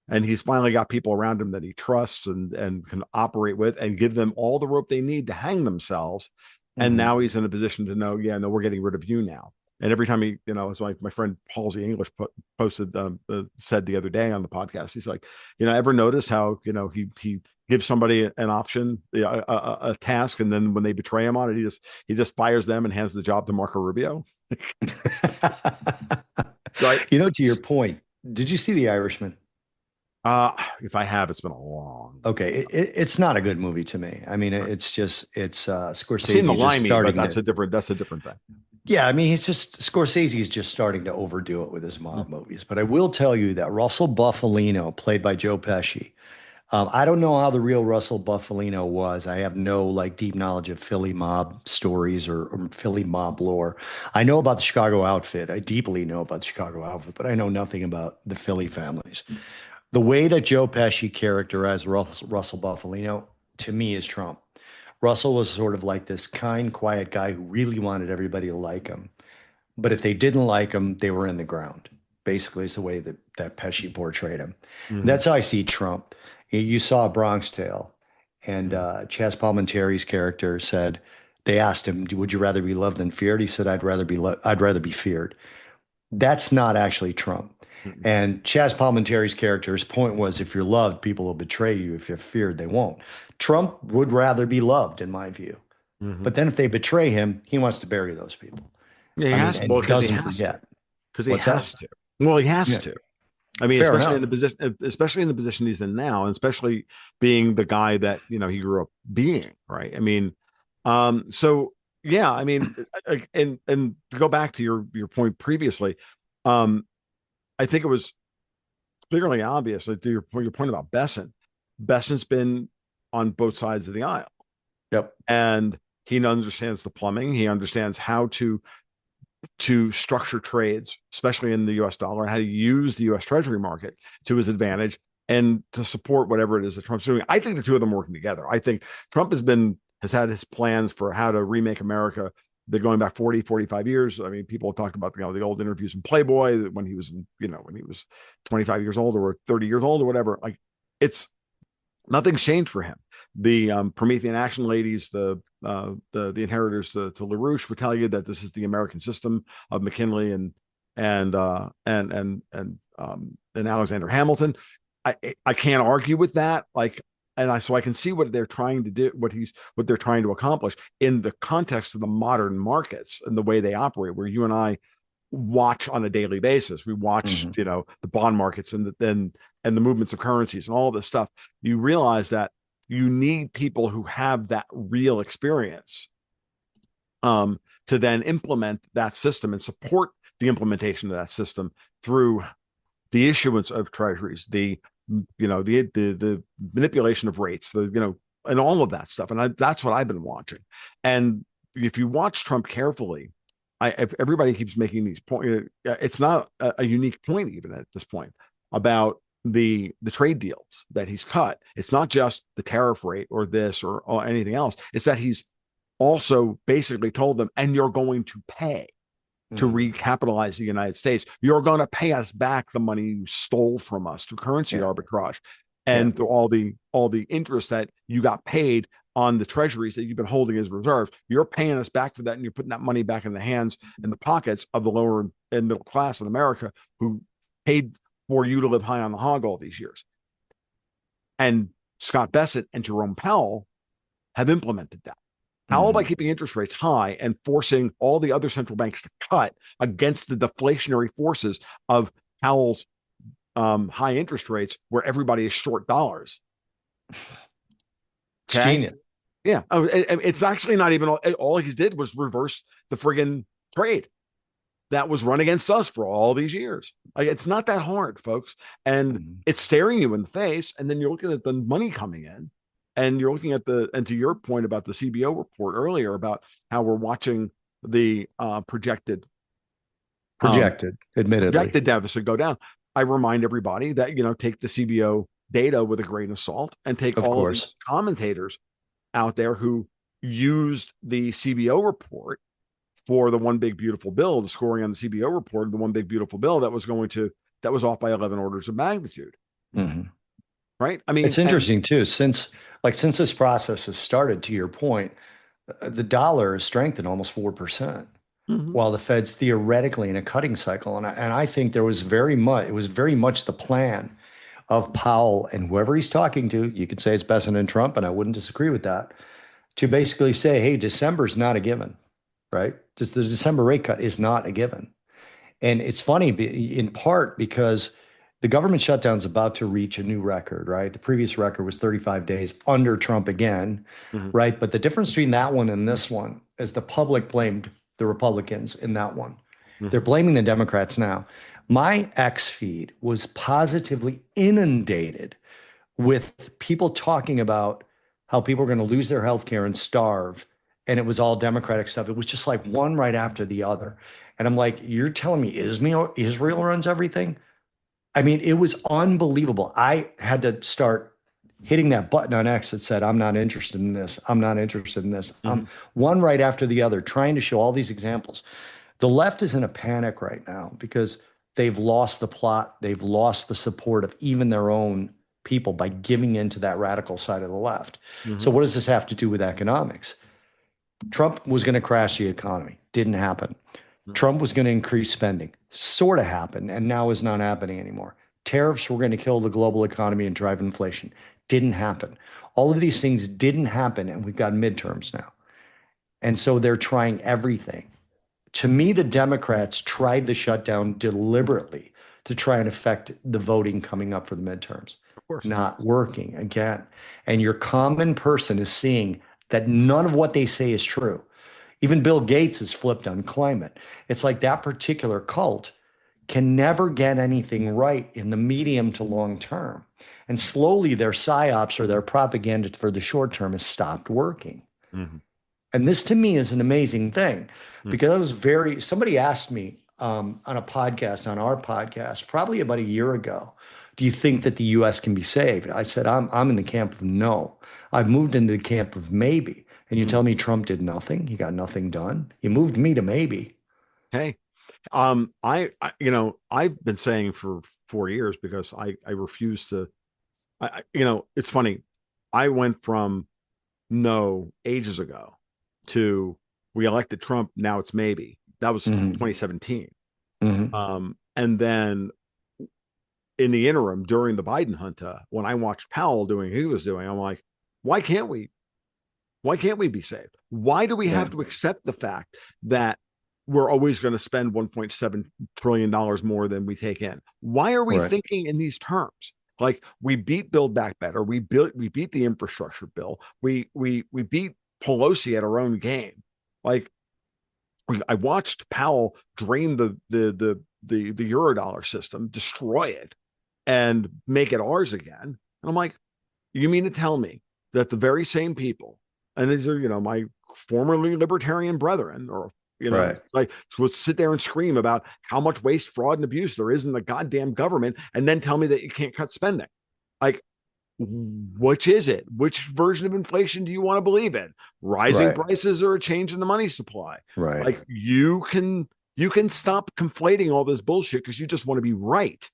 Speaker 1: And he's finally got people around him that he trusts and can operate with and give them all the rope they need to hang themselves. And
Speaker 2: Mhm.
Speaker 1: now he's in a position to know, yeah, no, we're getting rid of you now. And every time he, it's like my friend Halsey English posted, said the other day on the podcast, he's like, ever notice how, he gives somebody an option, a task, and then when they betray him on it, he just fires them and hands the job to Marco Rubio, right?
Speaker 2: To your point, did you see The Irishman?
Speaker 1: If I have, it's been a long
Speaker 2: Okay, it's not a good movie to me. I mean,
Speaker 1: time.
Speaker 2: it's
Speaker 1: I've seen the
Speaker 2: Scorsese just
Speaker 1: Limey, but
Speaker 2: starting
Speaker 1: that's
Speaker 2: to.
Speaker 1: a different thing.
Speaker 2: Yeah, I mean, he's just Scorsese's just starting to overdo it with his mob movies. But I will tell you that Russell Buffalino, played by Joe Pesci, I don't know how the real Russell Buffalino was. I have no like deep knowledge of Philly mob stories or Philly mob lore. I know about the Chicago outfit. I deeply know about the Chicago outfit, but I know nothing about the Philly families. The way that Joe Pesci characterized Russell Buffalino to me is Trump. Russell was sort of like this kind, quiet guy who really wanted everybody to like him. But if they didn't like him, they were in the ground. Basically, is the way that Pesci portrayed him. And
Speaker 1: Mm-hmm.
Speaker 2: that's how I see Trump. You saw Bronx Tale, and
Speaker 1: Mhm.
Speaker 2: Chaz Palminteri's character said, they asked him, "Would you rather be loved than feared?" He said, I'd rather be feared." That's not actually Trump.
Speaker 1: Mhm.
Speaker 2: And Chaz Palminteri's character's point was, if you're loved, people will betray you. If you're feared, they won't. Trump would rather be loved, in my view.
Speaker 1: Mhm.
Speaker 2: But then if they betray him, he wants to bury those people.
Speaker 1: Yeah, he
Speaker 2: I mean,
Speaker 1: has,
Speaker 2: and
Speaker 1: well,
Speaker 2: he
Speaker 1: because he
Speaker 2: doesn't
Speaker 1: has to.
Speaker 2: forget.
Speaker 1: Because he
Speaker 2: What's that?
Speaker 1: has to. Well, he has
Speaker 2: Yeah,
Speaker 1: to. I mean,
Speaker 2: fair enough.
Speaker 1: especially in the position he's in now, and especially being the guy that he grew up being, right? I mean, so yeah, I mean, and to go back to your point previously, um, I think it was clearly obvious, like to your point about Besson. Besson's been on both sides of the aisle,
Speaker 2: Yep.
Speaker 1: and he understands the plumbing. He understands how to structure trades, especially in the US dollar, and how to use the US Treasury market to his advantage and to support whatever it is that Trump's doing. I think the two of them working together. I think Trump has had his plans for how to remake America. They're going back 40, 45 years. I mean, people talked about the old interviews in Playboy when he was when he was 25 years old or 30 years old or whatever. Like it's nothing's changed for him. The Promethean action ladies, the inheritors to LaRouche would tell you that this is the American system of McKinley and Alexander Hamilton. I can't argue with that. Like, so I can see what they're trying to do, what they're trying to accomplish in the context of the modern markets and the way they operate, where you and I watch on a daily basis. We watch,
Speaker 2: Mhm.
Speaker 1: the bond markets and the movements of currencies and all this stuff. You realize that you need people who have that real experience to then implement that system and support the implementation of that system through the issuance of treasuries, the manipulation of rates, and all of that stuff. And that's what I've been watching. And if you watch Trump carefully, if everybody keeps making these points. It's not a unique point even at this point about the trade deals that he's cut. It's not just the tariff rate or this or anything else. It's that he's also basically told them, and you're going to pay to
Speaker 2: Mhm.
Speaker 1: recapitalize the United States. You're going to pay us back the money you stole from us through currency
Speaker 2: Yeah.
Speaker 1: arbitrage
Speaker 2: Yeah.
Speaker 1: and through all the interest that you got paid on the treasuries that you've been holding as reserves. You're paying us back for that, and you're putting that money back in the hands and the pockets of the lower and middle class in America who paid for you to live high on the hog all these years. And Scott Bessent and Jerome Powell have implemented that. How by
Speaker 2: Mhm.
Speaker 1: keeping interest rates high and forcing all the other central banks to cut against the deflationary forces of Powell's high interest rates, where everybody is short dollars.
Speaker 2: It's
Speaker 1: Okay.
Speaker 2: genius.
Speaker 1: Yeah. It's actually not even all he did was reverse the friggin' trade that was run against us for all these years. Like, it's not that hard, folks. And
Speaker 2: Mhm.
Speaker 1: it's staring you in the face. And then you're looking at the money coming in, and you're looking at and to your point about the CBO report earlier about how we're watching the um,
Speaker 2: Projected, admittedly.
Speaker 1: projected deficit go down. I remind everybody that, take the CBO data with a grain of salt and take
Speaker 2: Of
Speaker 1: all of
Speaker 2: course.
Speaker 1: these commentators out there who used the CBO report for the one big beautiful bill, the scoring on the CBO report, the one big beautiful bill that was off by 11 orders of magnitude.
Speaker 2: Mhm.
Speaker 1: Right. I mean,
Speaker 2: It's interesting too, since this process has started, to your point, the dollar has strengthened almost 4%,
Speaker 1: mhm,
Speaker 2: while the Fed's theoretically in a cutting cycle. And I think it was very much the plan of Powell and whoever he's talking to. You could say it's Bessent and Trump, and I wouldn't disagree with that, to basically say, hey, December's not a given, right? Just the December rate cut is not a given. And it's funny in part because the government shutdown is about to reach a new record, right? The previous record was 35 days under Trump again,
Speaker 1: mhm,
Speaker 2: right? But the difference between that one and this one is the public blamed the Republicans in that one. They're
Speaker 1: mhm,
Speaker 2: blaming the Democrats now. My X feed was positively inundated with people talking about how people are going to lose their health care and starve. And it was all Democratic stuff. It was just like one right after the other. And I'm like, you're telling me Israel runs everything? I mean, it was unbelievable. I had to start hitting that button on X that said, I'm not interested in this. I'm not interested in this.
Speaker 1: mhm.
Speaker 2: One right after the other, trying to show all these examples. The left is in a panic right now because they've lost the plot. They've lost the support of even their own people by giving in to that radical side of the left.
Speaker 1: Mm-hmm.
Speaker 2: So what does this have to do with economics? Trump was going to crash the economy. Didn't happen. Trump was going to increase spending. Sort of happened, and now is not happening anymore. Tariffs were going to kill the global economy and drive inflation. Didn't happen. All of these things didn't happen, and we've got midterms now. And so they're trying everything. To me, the Democrats tried the shutdown deliberately to try and affect the voting coming up for the midterms.
Speaker 1: Of course.
Speaker 2: Not working again. And your common person is seeing that none of what they say is true. Even Bill Gates is flipped on climate. It's like that particular cult can never get anything right in the medium to long term. And slowly their psyops or their propaganda for the short term has stopped working.
Speaker 1: Mm-hmm.
Speaker 2: And this to me is an amazing thing because somebody asked me on a podcast, on our podcast, probably about a year ago, do you think that the US can be saved? I said, I'm in the camp of no. I've moved into the camp of maybe. And you tell me Trump did nothing? He got nothing done? You moved me to maybe.
Speaker 1: Hey, I've been saying for 4 years because I refuse to, it's funny. I went from no ages ago to we elected Trump. Now it's maybe. That was 2017. And then in the interim during the Biden junta, when I watched Powell doing what he was doing, I'm like, why can't we? Why can't we be saved? Why do we have to accept the fact that we're always going to spend $1.7 trillion more than we take in? Why are we thinking in these terms? Like we beat Build Back Better, we beat the infrastructure bill, we beat Pelosi at our own game. Like I watched Powell drain the Eurodollar system, destroy it, and make it ours again. And I'm like, you mean to tell me that the very same people, and these are, my formerly libertarian brethren, or, like would sit there and scream about how much waste, fraud, and abuse there is in the goddamn government, and then tell me that you can't cut spending? Like, which is it? Which version of inflation do you want to believe in? Rising prices or a change in the money supply? Like you can stop conflating all this bullshit because you just want to be right,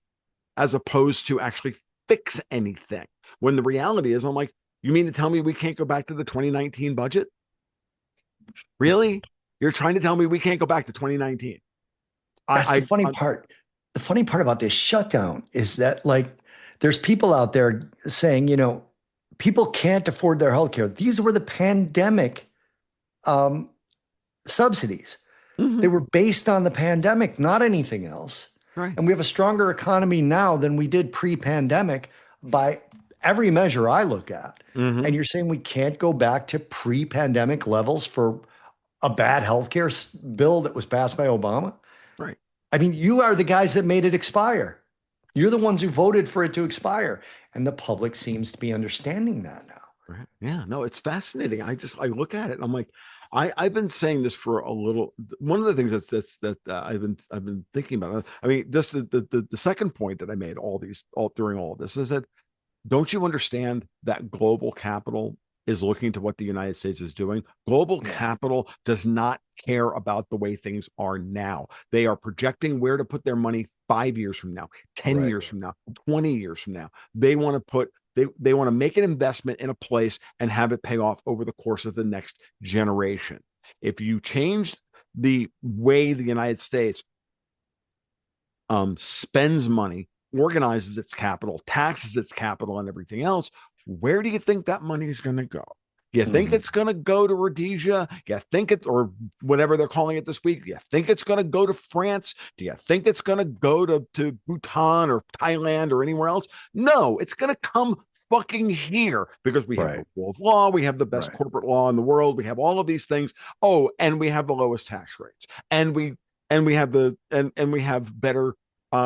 Speaker 1: as opposed to actually fix anything. When the reality is, I'm like, you mean to tell me we can't go back to the 2019 budget? Really? You're trying to tell me we can't go back to 2019?
Speaker 2: That's the funny part. The funny part about this shutdown is that, like, there's people out there saying, people can't afford their healthcare. These were the pandemic subsidies. They were based on the pandemic, not anything else.
Speaker 1: Right.
Speaker 2: And we have a stronger economy now than we did pre-pandemic by every measure I look at. And you're saying we can't go back to pre-pandemic levels for a bad healthcare bill that was passed by Obama?
Speaker 1: Right.
Speaker 2: I mean, you are the guys that made it expire. You're the ones who voted for it to expire. And the public seems to be understanding that now.
Speaker 1: Right. Yeah, no, it's fascinating. I look at it and I'm like, I've been saying this for a little. One of the things that I've been thinking about. I mean, just the second point that I made during all of this is that, don't you understand that global capital is looking to what the United States is doing? Global capital does not care about the way things are now. They are projecting where to put their money 5 years from now, 10 years from now, 20 years from now. They want to they want to make an investment in a place and have it pay off over the course of the next generation. If you change the way the United States spends money, organizes its capital, taxes its capital, and everything else, where do you think that money is going to go? You think it's going to go to Rhodesia? You think it, or whatever they're calling it this week? You think it's going to go to France? Do you think it's going to go to Bhutan or Thailand or anywhere else? No, it's going to come fucking here because we have the rule of law. We have the best corporate law in the world. We have all of these things. Oh, and we have the lowest tax rates, and we have better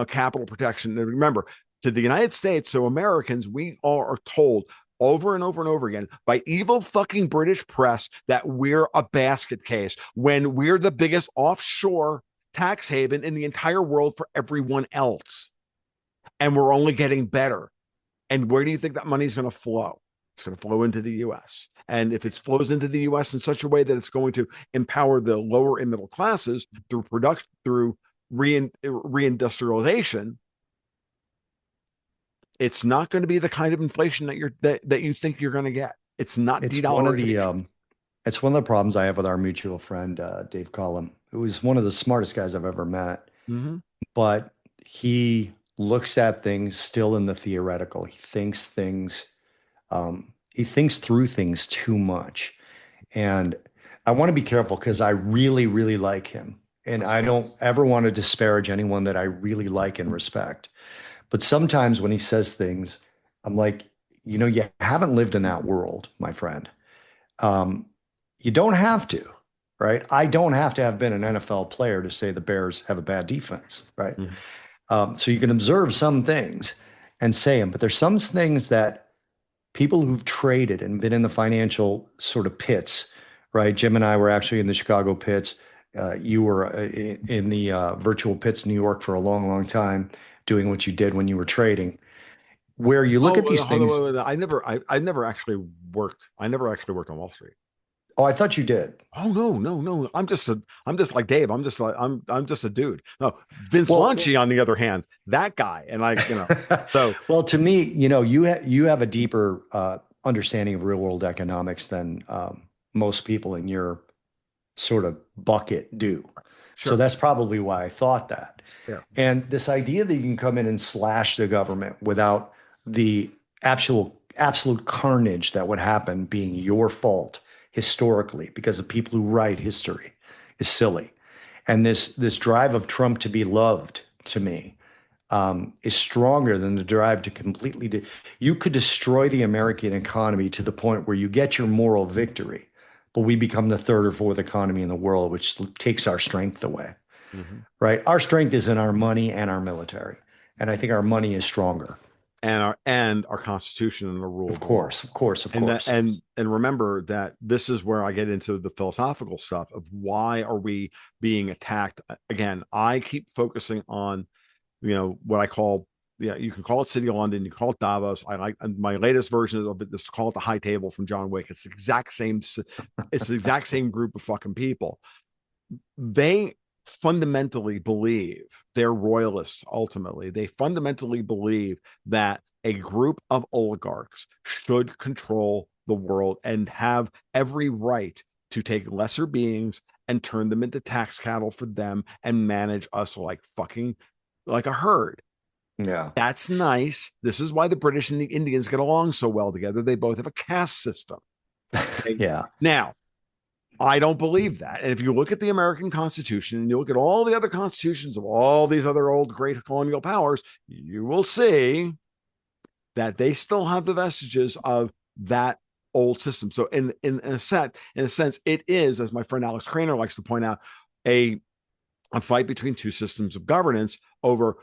Speaker 1: capital protection. And remember, to the United States, so Americans, we are told over and over and over again by evil fucking British press that we're a basket case when we're the biggest offshore tax haven in the entire world for everyone else. And we're only getting better. And where do you think that money is going to flow? It's going to flow into the U.S. And if it flows into the U.S. in such a way that it's going to empower the lower and middle classes through production, through reindustrialization, it's not going to be the kind of inflation that you think you're going to get. It's not
Speaker 2: It's one of the
Speaker 1: de-dollarization.
Speaker 2: it's one of the problems I have with our mutual friend Dave Cullum, who is one of the smartest guys I've ever met.
Speaker 1: Mm-hmm.
Speaker 2: But he looks at things still in the theoretical. He thinks through things too much. And I want to be careful because I really, really like him. And
Speaker 1: That's
Speaker 2: I
Speaker 1: fine.
Speaker 2: don't ever want to disparage anyone that I really like and respect. But sometimes when he says things, I'm like, you haven't lived in that world, my friend. Um, you don't have to, right? I don't have to have been an NFL player to say the Bears have a bad defense, right?
Speaker 1: Mm-hmm.
Speaker 2: So you can observe some things and say them, but there's some things that people who've traded and been in the financial sort of pits, right? Jim and I were actually in the Chicago pits. You were in the virtual pits in New York for a long, long time, doing what you did when you were trading. Where you look
Speaker 1: Oh,
Speaker 2: at these
Speaker 1: hold on,
Speaker 2: things,
Speaker 1: wait, wait, I never actually worked. I never actually worked on Wall Street.
Speaker 2: oh, I thought you did.
Speaker 1: Oh no, no, no. I'm just like Dave. I'm just a dude. No, Vince
Speaker 2: Well,
Speaker 1: Lunchi, on the other hand, that guy. And so
Speaker 2: well, to me, you have a deeper understanding of real world economics than most people in your sort of bucket do. So
Speaker 1: sure.
Speaker 2: that's probably why I thought that.
Speaker 1: Yeah.
Speaker 2: And this idea that you can come in and slash the government without the absolute carnage that would happen being your fault historically, because of people who write history, is silly. And this drive of Trump to be loved, to me, is stronger than the drive to you could destroy the American economy to the point where you get your moral victory, but we become the third or fourth economy in the world, which takes our strength away,
Speaker 1: Hmm.
Speaker 2: right? Our strength is in our money and our military. And I think our money is stronger.
Speaker 1: And our Constitution and the rule
Speaker 2: Of
Speaker 1: of law.
Speaker 2: course, of course, of
Speaker 1: And that
Speaker 2: course.
Speaker 1: and remember that this is where I get into the philosophical stuff of why are we being attacked again. I keep focusing on what I call, yeah, you can call it City of London, you can call it Davos. I like my latest version of it. This call it the High Table from John Wick. It's the exact same group of fucking people. They fundamentally believe they're royalists. Ultimately, they fundamentally believe that a group of oligarchs should control the world and have every right to take lesser beings and turn them into tax cattle for them and manage us like fucking like a herd.
Speaker 2: Yeah.
Speaker 1: That's nice. This is why the British and the Indians get along so well together. They both have a caste system. Okay?
Speaker 2: Yeah.
Speaker 1: Now, I don't believe that. And if you look at the American Constitution and you look at all the other constitutions of all these other old great colonial powers, you will see that they still have the vestiges of that old system. So in a sense, it is, as my friend Alex Craner likes to point out, a a fight between two systems of governance over,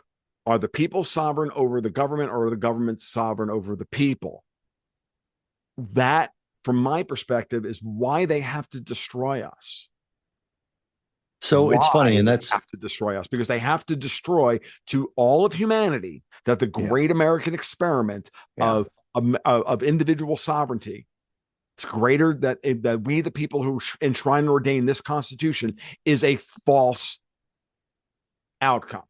Speaker 1: are the people sovereign over the government or are the government sovereign over the people? That, from my perspective, is why they have to destroy us.
Speaker 2: So it's funny,
Speaker 1: Why
Speaker 2: and
Speaker 1: they
Speaker 2: that's
Speaker 1: have to destroy us, because they have to destroy to all of humanity that the
Speaker 2: yeah,
Speaker 1: great American experiment
Speaker 2: yeah.
Speaker 1: of individual sovereignty, it's greater, that we the people who enshrine and ordain this Constitution, is a false outcome.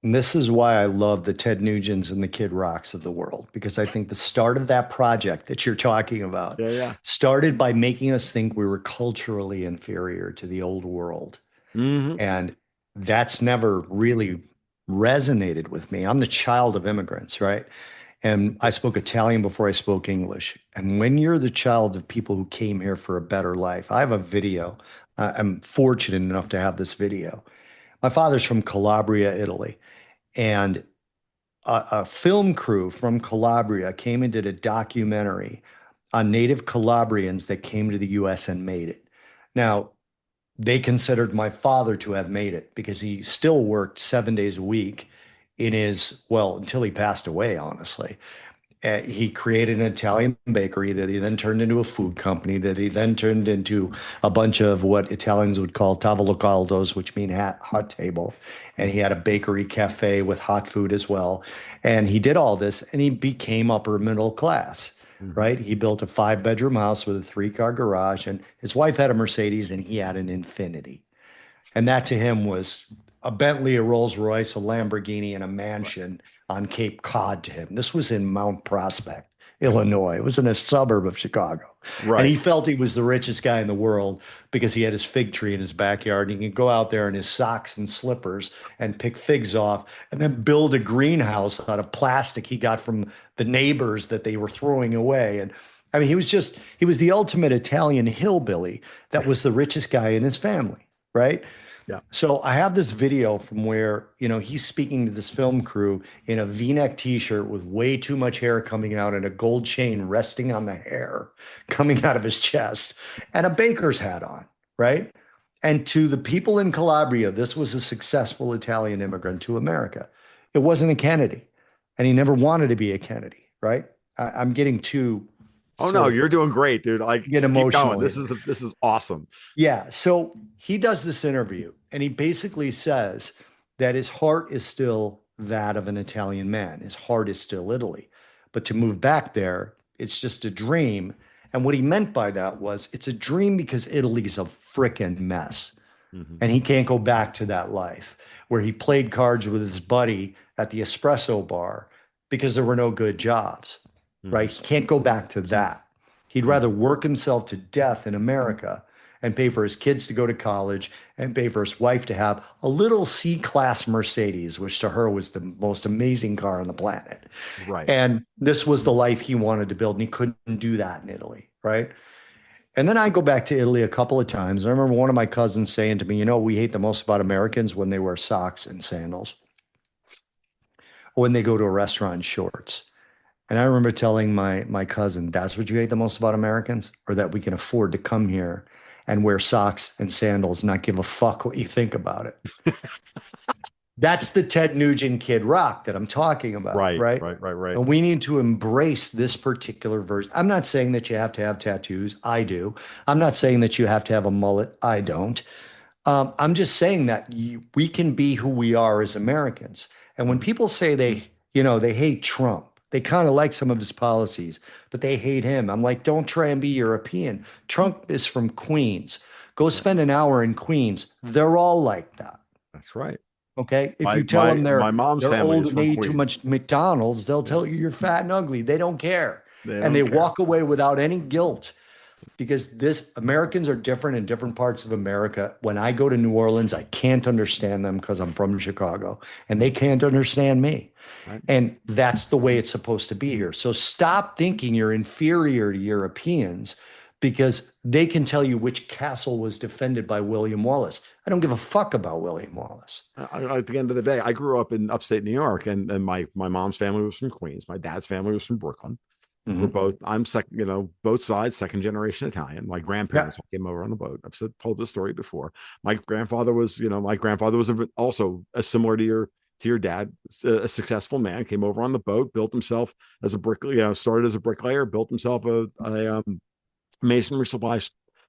Speaker 2: And this is why I love the Ted Nugents and the Kid Rocks of the world, because I think the start of that project that you're talking about
Speaker 1: Yeah, yeah.
Speaker 2: started by making us think we were culturally inferior to the old world.
Speaker 1: Mm-hmm.
Speaker 2: And that's never really resonated with me. I'm the child of immigrants, right? And I spoke Italian before I spoke English. And when you're the child of people who came here for a better life, I have a video. I'm fortunate enough to have this video. My father's from Calabria, Italy, and a film crew from Calabria came and did a documentary on native Calabrians that came to the US and made it. Now, they considered my father to have made it because he still worked 7 days a week well, until he passed away, honestly. He created an Italian bakery that he then turned into a food company that he then turned into a bunch of what Italians would call tavolo caldos, which mean hot table. And he had a bakery cafe with hot food as well. And he did all this and he became upper middle class,
Speaker 1: Mm-hmm.
Speaker 2: right? He built a 5 bedroom house with a 3 car garage, and his wife had a Mercedes and he had an Infinity. And that to him was a Bentley, a Rolls Royce, a Lamborghini, and a
Speaker 1: Right.
Speaker 2: mansion on Cape Cod to him. This was in Mount Prospect, Illinois. It was in a suburb of Chicago. And he
Speaker 1: Right.
Speaker 2: felt he was the richest guy in the world because he had his fig tree in his backyard. And he could go out there in his socks and slippers and pick figs off and then build a greenhouse out of plastic he got from the neighbors that they were throwing away. And I mean, he was the ultimate Italian hillbilly that was the richest guy in his family, right?
Speaker 1: Yeah.
Speaker 2: So I have this video from where, he's speaking to this film crew in a V-neck t-shirt with way too much hair coming out and a gold chain resting on the hair coming out of his chest and a baker's hat on, right? And to the people in Calabria, this was a successful Italian immigrant to America. It wasn't a Kennedy, and he never wanted to be a Kennedy, right? I'm getting too
Speaker 1: Oh no,
Speaker 2: sort of
Speaker 1: you're doing great, dude. Like
Speaker 2: get
Speaker 1: keep going.
Speaker 2: emotional
Speaker 1: This
Speaker 2: here.
Speaker 1: is this is awesome.
Speaker 2: Yeah. So he does this interview and he basically says that his heart is still that of an Italian man. His heart is still Italy. But to move back there, it's just a dream. And what he meant by that was it's a dream because Italy's a freaking mess.
Speaker 1: Hmm.
Speaker 2: And he can't go back to that life where he played cards with his buddy at the espresso bar because there were no good jobs,
Speaker 1: Hmm.
Speaker 2: right? He can't go back to that. He'd rather
Speaker 1: Hmm.
Speaker 2: work himself to death in America and pay for his kids to go to college and pay for his wife to have a little C-class Mercedes, which to her was the most amazing car on the planet.
Speaker 1: Right.
Speaker 2: And this was the life he wanted to build, and he couldn't do that in Italy, right? And then I go back to Italy a couple of times. I remember one of my cousins saying to me, we hate the most about Americans when they wear socks and sandals, or when they go to a restaurant in shorts. And I remember telling my cousin, that's what you hate the most about Americans, or that we can afford to come here and wear socks and sandals and not give a fuck what you think about it. That's the Ted Nugent Kid Rock that I'm talking about,
Speaker 1: Right.
Speaker 2: right?
Speaker 1: Right. Right. Right.
Speaker 2: And we need to embrace this particular version. I'm not saying that you have to have tattoos. I do. I'm not saying that you have to have a mullet. I don't. I'm just saying that we can be who we are as Americans. And when
Speaker 1: Mhm.
Speaker 2: people say they hate Trump, they kind of like some of his policies, but they hate him. I'm like, don't try and be European. Trump is from Queens. Go
Speaker 1: Right.
Speaker 2: spend an hour in Queens. They're all like that.
Speaker 1: That's right.
Speaker 2: Okay. If
Speaker 1: My
Speaker 2: you tell
Speaker 1: my
Speaker 2: them
Speaker 1: my
Speaker 2: they're
Speaker 1: mom's
Speaker 2: they're
Speaker 1: family
Speaker 2: old
Speaker 1: is
Speaker 2: and
Speaker 1: from
Speaker 2: they eat too
Speaker 1: Queens.
Speaker 2: much McDonald's, they'll
Speaker 1: Yeah.
Speaker 2: tell you you're fat and ugly. They don't care.
Speaker 1: They
Speaker 2: And they
Speaker 1: don't care.
Speaker 2: walk away without any guilt because this Americans are different in different parts of America. When I go to New Orleans, I can't understand them because I'm from Chicago and they can't understand me.
Speaker 1: Right.
Speaker 2: And that's the way it's supposed to be here. So stop thinking you're inferior to Europeans because they can tell you which castle was defended by William Wallace. I don't give a fuck about William Wallace.
Speaker 1: At the end of the day, I grew up in upstate New York, and my mom's family was from Queens. My dad's family was from Brooklyn. We're
Speaker 2: Mhm.
Speaker 1: both I'm second, both sides, second generation Italian. My
Speaker 2: Yeah.
Speaker 1: grandparents all came over on the boat. I've told this story before. My grandfather was also similar to your dad, a successful man, came over on the boat, built himself as a started as a bricklayer, built himself a masonry supply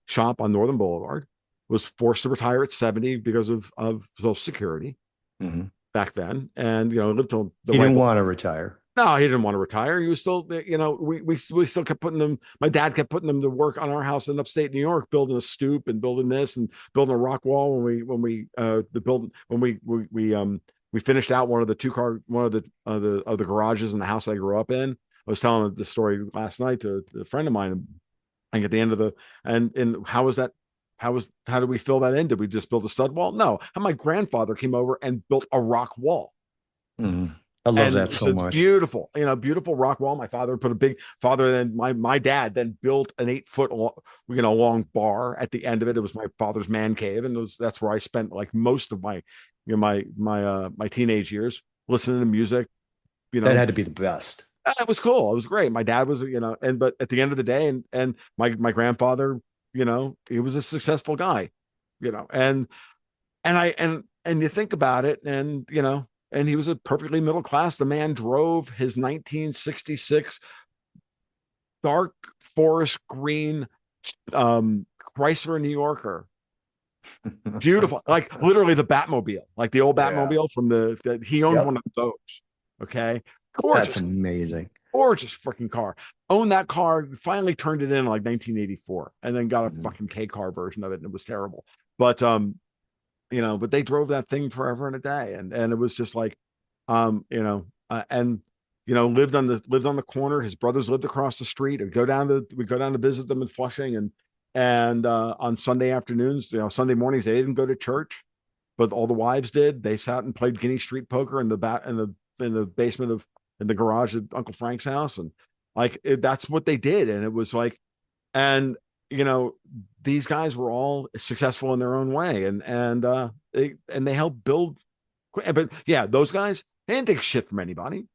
Speaker 1: shop on Northern Boulevard, was forced to retire at 70 because of Social Security
Speaker 2: Mhm.
Speaker 1: back then. And, lived till the
Speaker 2: He
Speaker 1: right.
Speaker 2: didn't want to retire.
Speaker 1: No, he didn't want to retire. He was still, we still kept putting them. My dad kept putting them to work on our house in upstate New York, building a stoop and building this and building a rock wall. We finished out one of the garages in the house I grew up in. I was telling the story last night to a friend of mine. And at the end of and how was that? How did we fill that in? Did we just build a stud wall? No. And my grandfather came over and built a rock wall.
Speaker 2: Mhm. I love
Speaker 1: And
Speaker 2: that
Speaker 1: so
Speaker 2: so
Speaker 1: it's
Speaker 2: much.
Speaker 1: beautiful, beautiful rock wall. My father put a big father, then my dad then built an 8 foot long bar at the end of it. It was my father's man cave, and that's where I spent like most of my my teenage years listening to music. You
Speaker 2: That
Speaker 1: know,
Speaker 2: had to be the best.
Speaker 1: it was cool. It was great. My dad was, and but at the end of the day, and my grandfather, he was a successful guy, and you think about it, and he was a perfectly middle class. The man drove his 1966 dark forest green um Chrysler New Yorker. Beautiful, like literally the Batmobile, like the old
Speaker 2: Yeah.
Speaker 1: Batmobile from that he owned
Speaker 2: Yep.
Speaker 1: one of those. Okay,
Speaker 2: That's
Speaker 1: gorgeous,
Speaker 2: amazing.
Speaker 1: gorgeous freaking car. Owned that car, finally turned it in like 1984, and then got a
Speaker 2: Mhm.
Speaker 1: fucking K car version of it, and it was terrible. But but they drove that thing forever and a day. And it was just like, and lived on the corner. His brothers lived across the street. We go down to visit them in Flushing, and on Sunday afternoons, Sunday mornings, they didn't go to church, but all the wives did. They sat and played Guinea Street poker in the basement of in the garage at Uncle Frank's house, and that's what they did. And it was like, and you know, these guys were all successful in their own way, and they helped build. But yeah, those guys, they didn't take shit from anybody.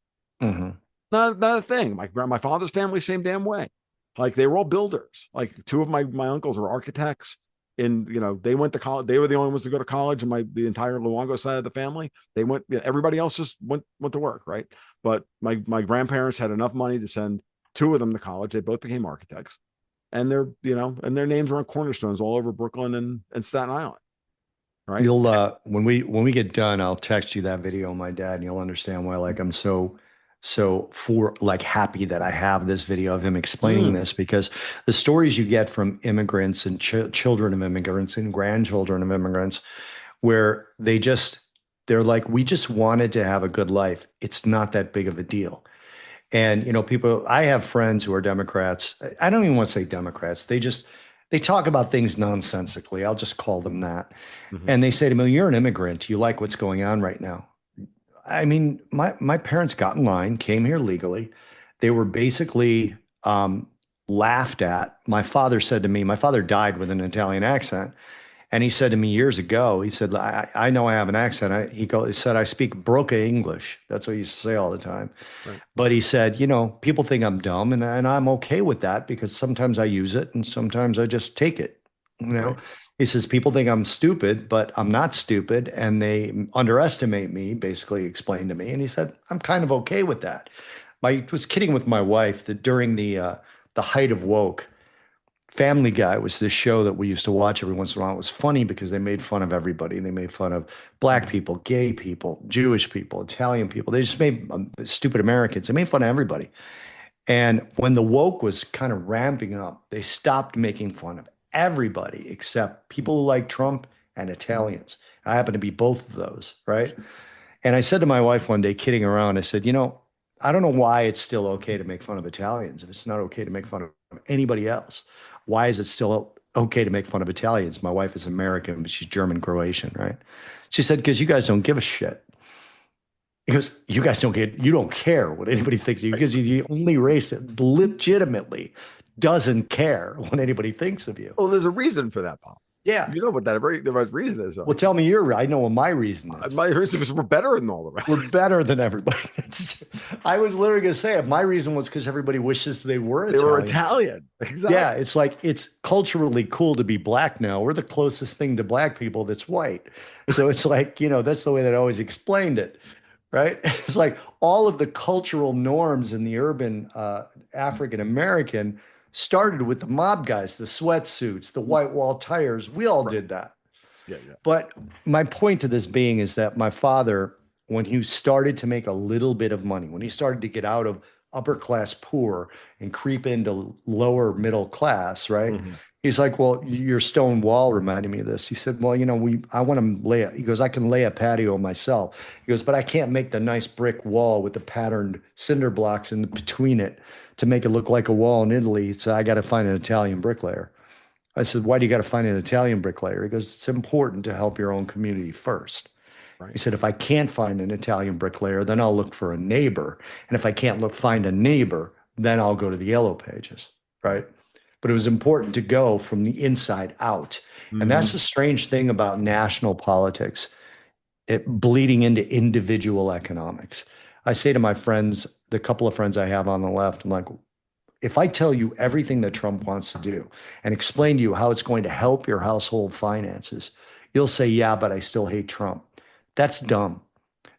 Speaker 2: Mhm.
Speaker 1: Not a thing. My father's family, same damn way. Like they were all builders. Like two of my uncles were architects. They went to college. They were the only ones to go to college. And the entire Luongo side of the family, they went. Everybody else just went to work, right? But my grandparents had enough money to send two of them to college. They both became architects, and their names were on cornerstones all over Brooklyn and Staten Island, right?
Speaker 2: You'll when we get done, I'll text you that video of my dad, and you'll understand why like I'm so for like happy that I have this video of him explaining
Speaker 1: Mm,
Speaker 2: this because the stories you get from immigrants and children of immigrants and grandchildren of immigrants where they're like we just wanted to have a good life. It's not that big of a deal. And people, I have friends who are Democrats. I don't even want to say Democrats. They talk about things nonsensically. I'll just call them that.
Speaker 1: mhm.
Speaker 2: And they say to me, "You're an immigrant. You like what's going on right now." I mean, my parents got in line, came here legally. They were basically laughed at. My father said to me, my father died with an Italian accent. And he said to me years ago, he said, I know I have an accent. He said, I speak broken English. That's what he used to say all the time.
Speaker 1: Right,
Speaker 2: But he said, people think I'm dumb and I'm okay with that because sometimes I use it and sometimes I just take it. You know,
Speaker 1: right,
Speaker 2: he says, people think I'm stupid, but I'm not stupid. And they underestimate me, basically explained to me. And he said, I'm kind of okay with that. I was kidding with my wife that during the height of woke, Family Guy was this show that we used to watch every once in a while. It was funny because they made fun of everybody. They made fun of black
Speaker 1: mhm,
Speaker 2: people, gay people, Jewish people, Italian people. They just made stupid Americans. They made fun of everybody. And when the woke was kind of ramping up, they stopped making fun of everybody except people who like Trump and Italians. I happen to be both of those, right? And I said to my wife one day, kidding around, I said, I don't know why it's still okay to make fun of Italians. If it's not okay to make fun of anybody else, why is it still okay to make fun of Italians? My wife is American, but she's German Croatian, right? She said, because you guys don't give a shit. Because you guys you don't care what anybody thinks of you
Speaker 1: right.
Speaker 2: because you're the only race that legitimately doesn't care what anybody thinks of you.
Speaker 1: Well, there's a reason for that, Bob.
Speaker 2: Yeah.
Speaker 1: You know what the right reason is, though.
Speaker 2: Well, tell me I know what my reason is.
Speaker 1: My reason is we're better than all the
Speaker 2: We're
Speaker 1: rest.
Speaker 2: better than everybody. I was literally going to say it. My reason was because everybody wishes they were
Speaker 1: They were
Speaker 2: Italian.
Speaker 1: Italian.
Speaker 2: Yeah,
Speaker 1: Exactly.
Speaker 2: it's like it's culturally cool to be black now. We're the closest thing to black people that's white. So it's like, that's the way that I always explained it, right? It's like all of the cultural norms in the urban African American started with the mob guys, the sweatsuits, the white wall tires. We all
Speaker 1: Right.
Speaker 2: did that.
Speaker 1: Yeah, yeah.
Speaker 2: But my point to this being is that my father, when he started to make a little bit of money, when he started to get out of upper class poor and creep into lower middle class, right?
Speaker 1: Mhm.
Speaker 2: He's like, well, your stone wall reminded me of this. He said, well, I want to he goes, I can lay a patio myself. He goes, but I can't make the nice brick wall with the patterned cinder blocks in between it to make it look like a wall in Italy. So I got to find an Italian bricklayer. I said, why do you got to find an Italian bricklayer? He goes, it's important to help your own community first. He
Speaker 1: Right.
Speaker 2: said, if I can't find an Italian bricklayer, then I'll look for a neighbor. And if I can't find a neighbor, then I'll go to the yellow pages.
Speaker 1: Right.
Speaker 2: Right. But it was important to go from the inside out. And that's
Speaker 1: Hmm.
Speaker 2: the strange thing about national politics, it bleeding into individual economics. I say to my friends, the couple of friends I have on the left, I'm like, if I tell you everything that Trump wants to do and explain to you how it's going to help your household finances, you'll say, yeah, but I still hate Trump. That's dumb.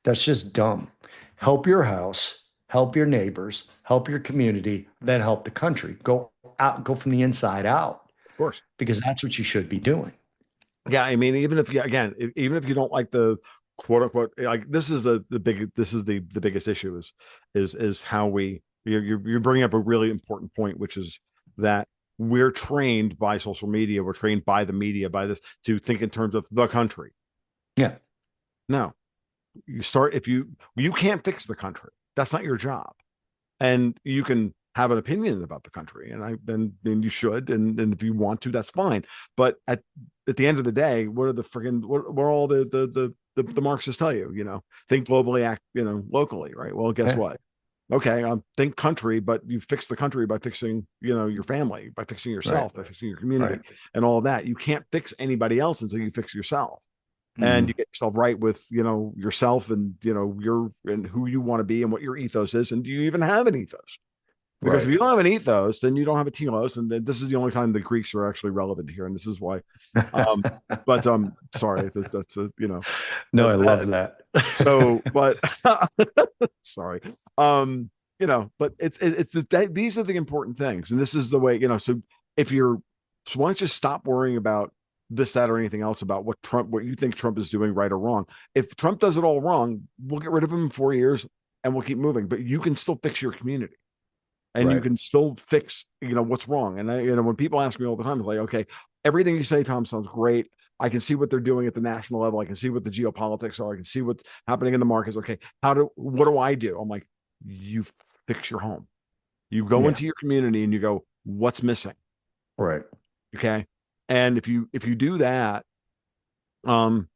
Speaker 2: That's just dumb. Help your house, help your neighbors, help your community, then help the country. Go out, go from the inside out,
Speaker 1: Of course.
Speaker 2: because that's what you should be doing.
Speaker 1: Yeah, I mean, even if you don't like the quote unquote, like this is the biggest issue is how you're bringing up a really important point, which is that we're trained by social media, we're trained by the media, by this to think in terms of the country.
Speaker 2: Yeah.
Speaker 1: No, you start if you can't fix the country. That's not your job. And you can have an opinion about the country, and then you should, and if you want to, that's fine. But at the end of the day, what are the freaking what are all the Marxists tell you? Think globally, act locally, right? Well, guess
Speaker 2: Yeah.
Speaker 1: what? Okay, think country, but you fix the country by fixing your family, by fixing
Speaker 2: Right.
Speaker 1: yourself, by fixing your community,
Speaker 2: Right.
Speaker 1: and all of that. You can't fix anybody else until you fix yourself, and
Speaker 2: Hmm.
Speaker 1: you get yourself right with yourself, and your and who you want to be and what your ethos is, and do you even have an ethos? Because if
Speaker 2: Right.
Speaker 1: you don't have an ethos, then you don't have a telos, and this is the only time the Greeks are actually relevant here, and this is why. um but sorry, that's
Speaker 2: No,
Speaker 1: but
Speaker 2: I love that.
Speaker 1: so but sorry. But these are the important things, and this is the way. So if you're so why don't you stop worrying about this, that, or anything else about what you think Trump is doing right or wrong. If Trump does it all wrong, we'll get rid of him in 4 years and we'll keep moving. But you can still fix your community, and you
Speaker 2: Right.
Speaker 1: can still fix what's wrong. And when people ask me all the time, it's like, okay, everything you say, Tom, sounds great. I can see what they're doing at the national level. I can see what the geopolitics are. I can see what's happening in the markets. Okay, what do I do? I'm like, you fix your home. You go
Speaker 2: Yeah.
Speaker 1: into your community and you go, what's missing?
Speaker 2: Right.
Speaker 1: Okay. And if you do that, um,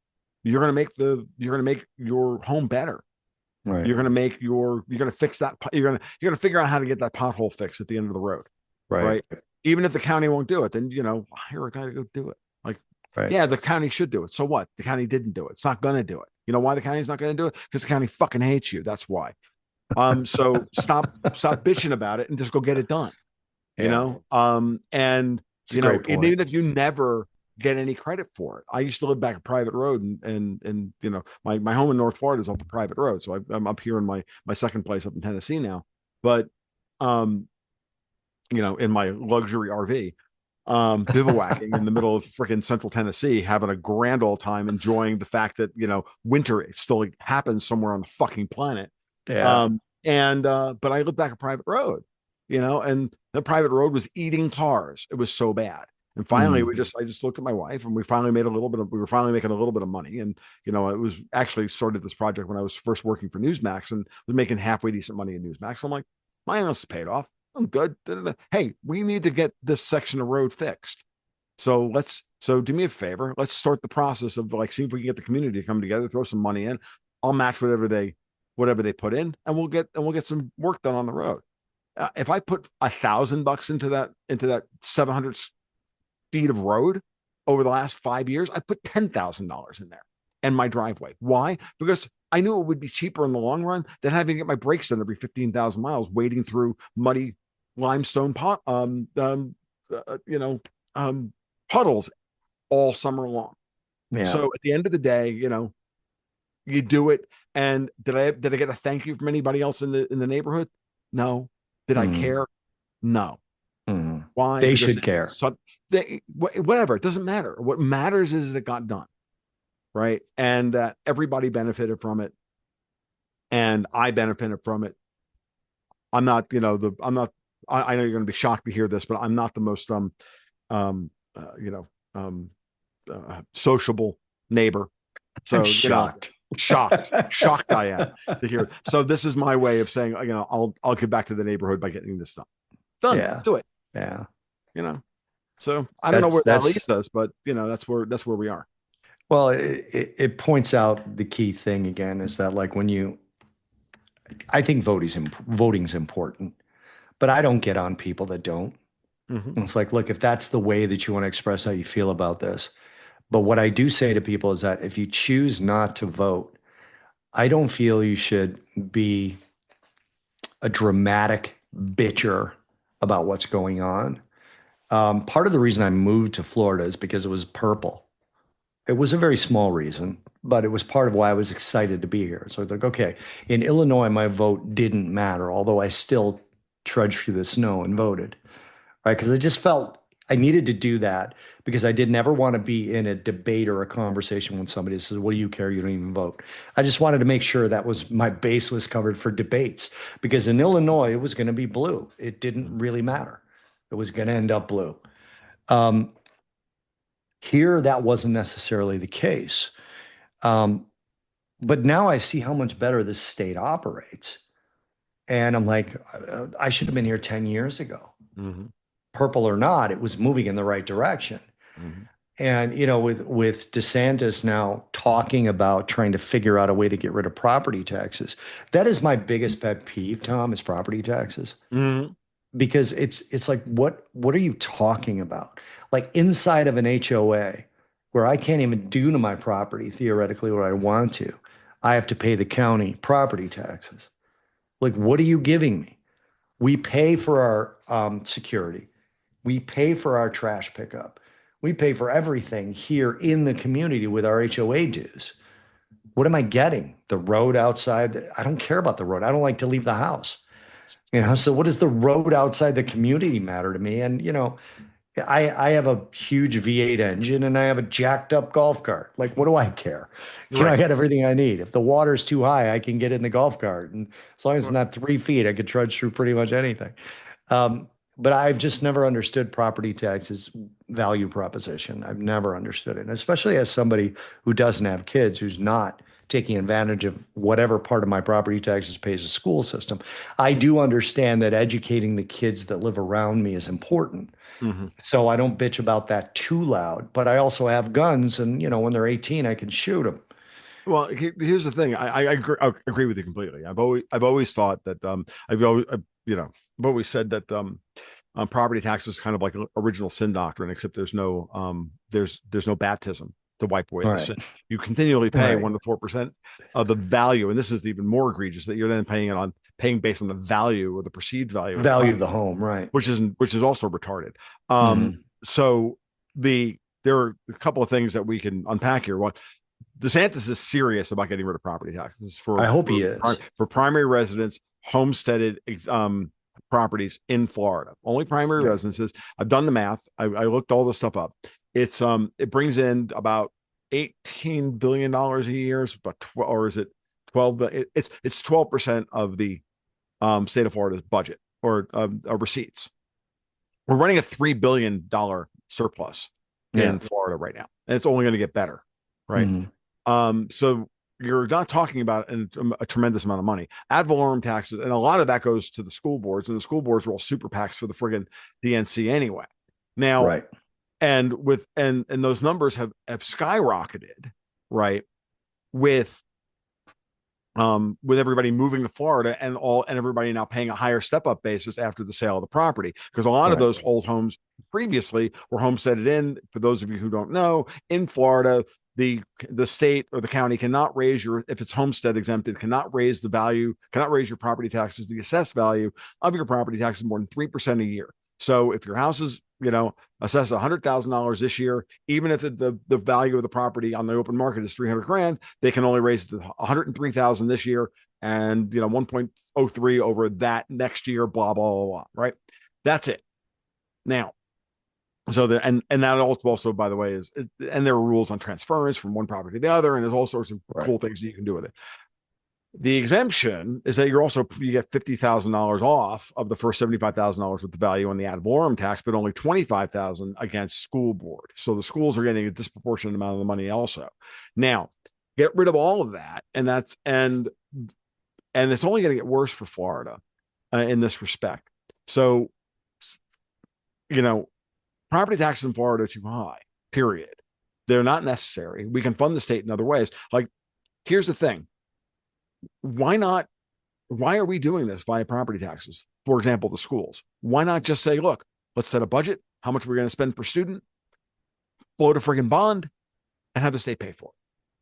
Speaker 1: you're gonna make your home better.
Speaker 2: Right.
Speaker 1: You're gonna fix that. You're gonna figure out how to get that pothole fixed at the end of the road,
Speaker 2: Right.
Speaker 1: right? Even if the county won't do it, then hire a guy to go do it. Like,
Speaker 2: Right.
Speaker 1: yeah, the county should do it. So what? The county didn't do it. It's not gonna do it. You know why the county's not gonna do it? Because the county fucking hates you. That's why. So stop bitching about it and just go get it done.
Speaker 2: Yeah.
Speaker 1: And
Speaker 2: It's a great point.
Speaker 1: even if you never get any credit for it. I used to live back a private road, and my home in North Florida is off a private road, so I'm up here in my second place up in Tennessee now. But um, in my luxury RV, bivouacking in the middle of freaking central Tennessee, having a grand old time, enjoying the fact that winter still happens somewhere on the fucking planet.
Speaker 2: Yeah.
Speaker 1: But I lived back a private road, and the private road was eating cars. It was so bad. And finally,
Speaker 2: Mm.
Speaker 1: I just looked at my wife, and we were finally making a little bit of money. And, it was actually started this project when I was first working for Newsmax and was making halfway decent money in Newsmax. I'm like, my house is paid off. I'm good. Da, da, da. Hey, we need to get this section of road fixed. So do me a favor. Let's start the process of like, see if we can get the community to come together, throw some money in. I'll match whatever they put in, and we'll get some work done on the road. If I put $1,000 into that 700 feet of road over the last 5 years, I put $10,000 in there and my driveway. Why? Because I knew it would be cheaper in the long run than having to get my brakes done every 15,000 miles, wading through muddy limestone uh, you know, puddles all summer long.
Speaker 2: Yeah.
Speaker 1: So at the end of the day, you do it. And did I get a thank you from anybody else in the neighborhood? No. Did I
Speaker 2: Mm.
Speaker 1: care? No.
Speaker 2: Mm.
Speaker 1: Why?
Speaker 2: They
Speaker 1: Because
Speaker 2: should care.
Speaker 1: whatever. It doesn't matter. What matters is that it got done, right? And everybody benefited from it, and I benefited from it. I'm not, I'm not. I know you're going to be shocked to hear this, but I'm not the most um you know um sociable neighbor.
Speaker 2: I'm
Speaker 1: So
Speaker 2: shocked.
Speaker 1: shocked I am to hear it. So this is my way of saying, I'll give back to the neighborhood by getting this done. Done.
Speaker 2: Yeah.
Speaker 1: Do it.
Speaker 2: Yeah.
Speaker 1: You know. So I don't know
Speaker 2: That's
Speaker 1: where that leads
Speaker 2: that's
Speaker 1: us, but that's where we are.
Speaker 2: well, it points out the key thing again is that like I think voting's important, but I don't get on people that don't.
Speaker 1: Mm-hmm.
Speaker 2: And it's like, look, if that's the way that you want to express how you feel about this. But what I do say to people is that if you choose not to vote, I don't feel you should be a dramatic bitcher about what's going on. Part of the reason I moved to Florida is because it was purple. It was a very small reason, but it was part of why I was excited to be here. So it's like, okay, in Illinois, my vote didn't matter, although I still trudged through the snow and voted, right? Because I just felt I needed to do that because I did never want to be in a debate or a conversation when somebody says, "What do you care? You don't even vote." I just wanted to make sure that was my base was covered for debates because in Illinois, it was going to be blue. It didn't really matter. It was going to end up blue. Um, Here, that wasn't necessarily the case. Um, but now I see how much better this state operates. And I'm like, I should have been here 10 years ago.
Speaker 1: Mm-hmm.
Speaker 2: Purple or not, it was moving in the right direction.
Speaker 1: Mm-hmm.
Speaker 2: And with DeSantis now talking about trying to figure out a way to get rid of property taxes, that is my biggest pet peeve, Tom, is property taxes.
Speaker 1: Mm-hmm.
Speaker 2: Because it's like what are you talking about? Like inside of an HOA where I can't even do to my property theoretically what I want to, I have to pay the county property taxes. Like what are you giving me? We pay for our security. We pay for our trash pickup. We pay for everything here in the community with our HOA dues. What am I getting? The road outside? I don't care about the road. I don't like to leave the house. So what does the road outside the community matter to me? And I have a huge V8 engine and I have a jacked up golf cart. Like, what do I care? I
Speaker 1: Right.
Speaker 2: got everything I need. If the water's too high, I can get in the golf cart. And as long as it's
Speaker 1: Right.
Speaker 2: not 3 feet, I could trudge through pretty much anything. But I've just never understood property taxes value proposition. I've never understood it, and especially as somebody who doesn't have kids, who's not taking advantage of whatever part of my property taxes pays the school system. I do understand that educating the kids that live around me is important.
Speaker 1: Mm-hmm.
Speaker 2: So I don't bitch about that too loud, but I also have guns and when they're 18, I can shoot them.
Speaker 1: Well, here's the thing. I agree with you completely. I've always thought that I've always said that property tax is kind of like original sin doctrine, except there's no baptism to wipe away
Speaker 2: All
Speaker 1: the
Speaker 2: right.
Speaker 1: sin. You continually pay
Speaker 2: Right.
Speaker 1: 1 to 4% of the value, and this is even more egregious that you're then paying based on the value or the perceived value of the
Speaker 2: Value
Speaker 1: property,
Speaker 2: of the home, right.
Speaker 1: which is also retarded.
Speaker 2: Hmm.
Speaker 1: So there are a couple of things that we can unpack here. One, DeSantis is serious about getting rid of property taxes
Speaker 2: I hope he is.
Speaker 1: for primary residents, homesteaded properties in Florida. Only primary
Speaker 2: Yeah.
Speaker 1: residences. I've done the math. I looked all this stuff up. It brings in about $18 billion a year, but or is it 12? It's 12% of the state of Florida's budget or receipts. We're running a $3 billion surplus
Speaker 2: Yeah.
Speaker 1: in Florida right now, and it's only going to get better, right?
Speaker 2: Hmm.
Speaker 1: So you're not talking about a tremendous amount of money. Ad valorem taxes, and a lot of that goes to the school boards, and the school boards are all super PACs for the friggin' DNC anyway. Now,
Speaker 2: Right.
Speaker 1: and those numbers have skyrocketed, right? With with everybody moving to Florida and everybody now paying a higher step up basis after the sale of the property, because a lot of
Speaker 2: Right.
Speaker 1: those old homes previously were homesteaded in. For those of you who don't know, in Florida, the state or the county cannot raise your, if it's homestead exempted, cannot raise your property taxes, the assessed value of your property taxes more than 3% a year. So if your house is assessed $100,000 this year, even if the value of the property on the open market is 300 grand, they can only raise the 103,000 this year and 1.03 over that next year, blah blah blah blah. Right, that's it. Now, so and that also, by the way, and there are rules on transference from one property to the other, and there's all sorts of
Speaker 2: Right.
Speaker 1: cool things that you can do with it. The exemption is that you get $50,000 off of the first $75,000 with the value on the ad valorem tax, but only $25,000 against school board. So the schools are getting a disproportionate amount of the money also. Now, get rid of all of that, and it's only going to get worse for Florida in this respect. So property taxes in Florida are too high. Period. They're not necessary. We can fund the state in other ways. Like, here's the thing. Why not? Why are we doing this via property taxes? For example, the schools. Why not just say, look, let's set a budget, how much we're going to spend per student, float a friggin' bond, and have the state pay for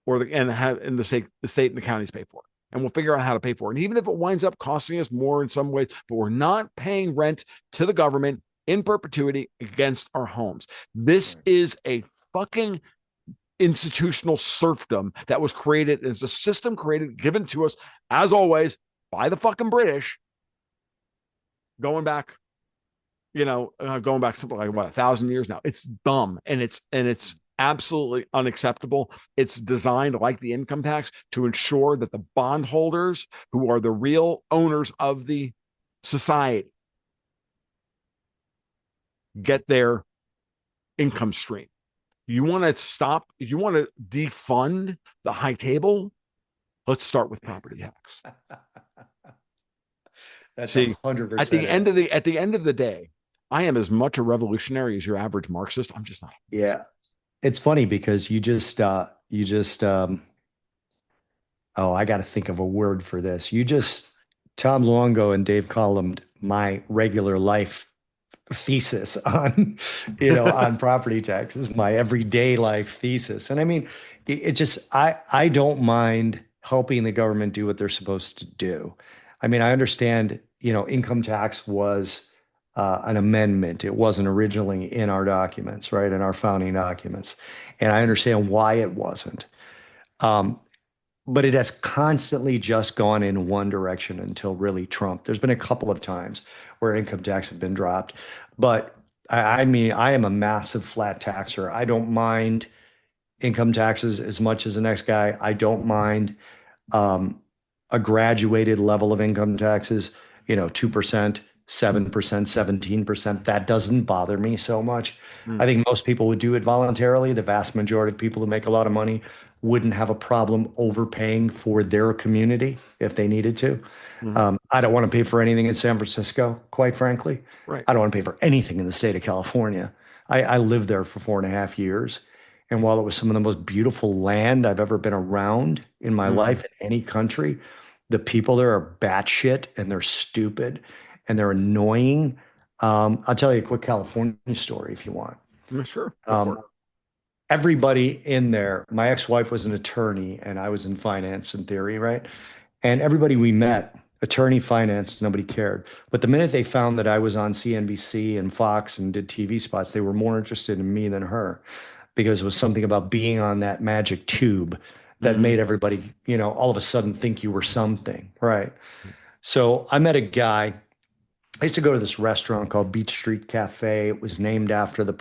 Speaker 1: it, and the state and the counties pay for it, and we'll figure out how to pay for it. And even if it winds up costing us more in some ways, but we're not paying rent to the government in perpetuity against our homes. This is a fucking institutional serfdom that was created. It's a system given to us, as always, by the fucking British, going back something like 1,000 years now. It's dumb, and it's absolutely unacceptable. It's designed, like the income tax, to ensure that the bondholders, who are the real owners of the society, get their income stream. You want to stop, you want to defund the high table? Let's start with property tax.
Speaker 2: That's
Speaker 1: See,
Speaker 2: 100% it.
Speaker 1: at the end of the day, I am as much a revolutionary as your average Marxist. I'm just not.
Speaker 2: Yeah. It's funny because oh, I got to think of a word for this. Tom Longo and Dave columned my regular life thesis on, on property taxes, my everyday life thesis. And I mean, it just, I don't mind helping the government do what they're supposed to do. I mean, I understand, income tax was an amendment. It wasn't originally in our documents, right? In our founding documents. And I understand why it wasn't. Um, but it has constantly just gone in one direction until really Trump. There's been a couple of times where income tax have been dropped, but I mean, I am a massive flat taxer. I don't mind income taxes as much as the next guy. I don't mind um, a graduated level of income taxes, 2%, 7%, 17%. That doesn't bother me so much. I think most people would do it voluntarily. The vast majority of people who make a lot of money wouldn't have a problem overpaying for their community if they needed to.
Speaker 1: Mm-hmm.
Speaker 2: I don't want to pay for anything in San Francisco, quite frankly.
Speaker 1: Right.
Speaker 2: I don't want to pay for anything in the state of California. I lived there for 4.5 years. And while it was some of the most beautiful land I've ever been around in my
Speaker 1: Mm-hmm.
Speaker 2: life in any country, the people there are batshit and they're stupid and they're annoying. I'll tell you a quick California story if you want.
Speaker 1: Sure. Go for it.
Speaker 2: Um, Everybody in there, my ex-wife was an attorney and I was in finance and theory, right? And everybody we met, attorney, finance, nobody cared. But the minute they found that I was on CNBC and Fox and did TV spots, they were more interested in me than her because it was something about being on that magic tube that
Speaker 1: Mm-hmm.
Speaker 2: made everybody, all of a sudden think you were something, right? So I met a guy. I used to go to this restaurant called Beach Street Cafe. It was named after the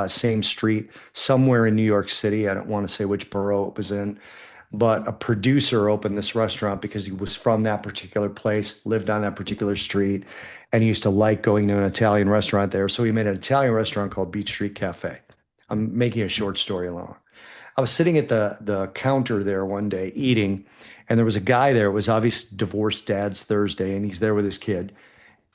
Speaker 2: same street somewhere in New York City. I don't want to say which borough it was in, but a producer opened this restaurant because he was from that particular place, lived on that particular street, and he used to like going to an Italian restaurant there. So he made an Italian restaurant called Beach Street Cafe. I'm making a short story long. I was sitting at the counter there one day eating, and there was a guy there. It was obvious divorced dad's Thursday, and he's there with his kid.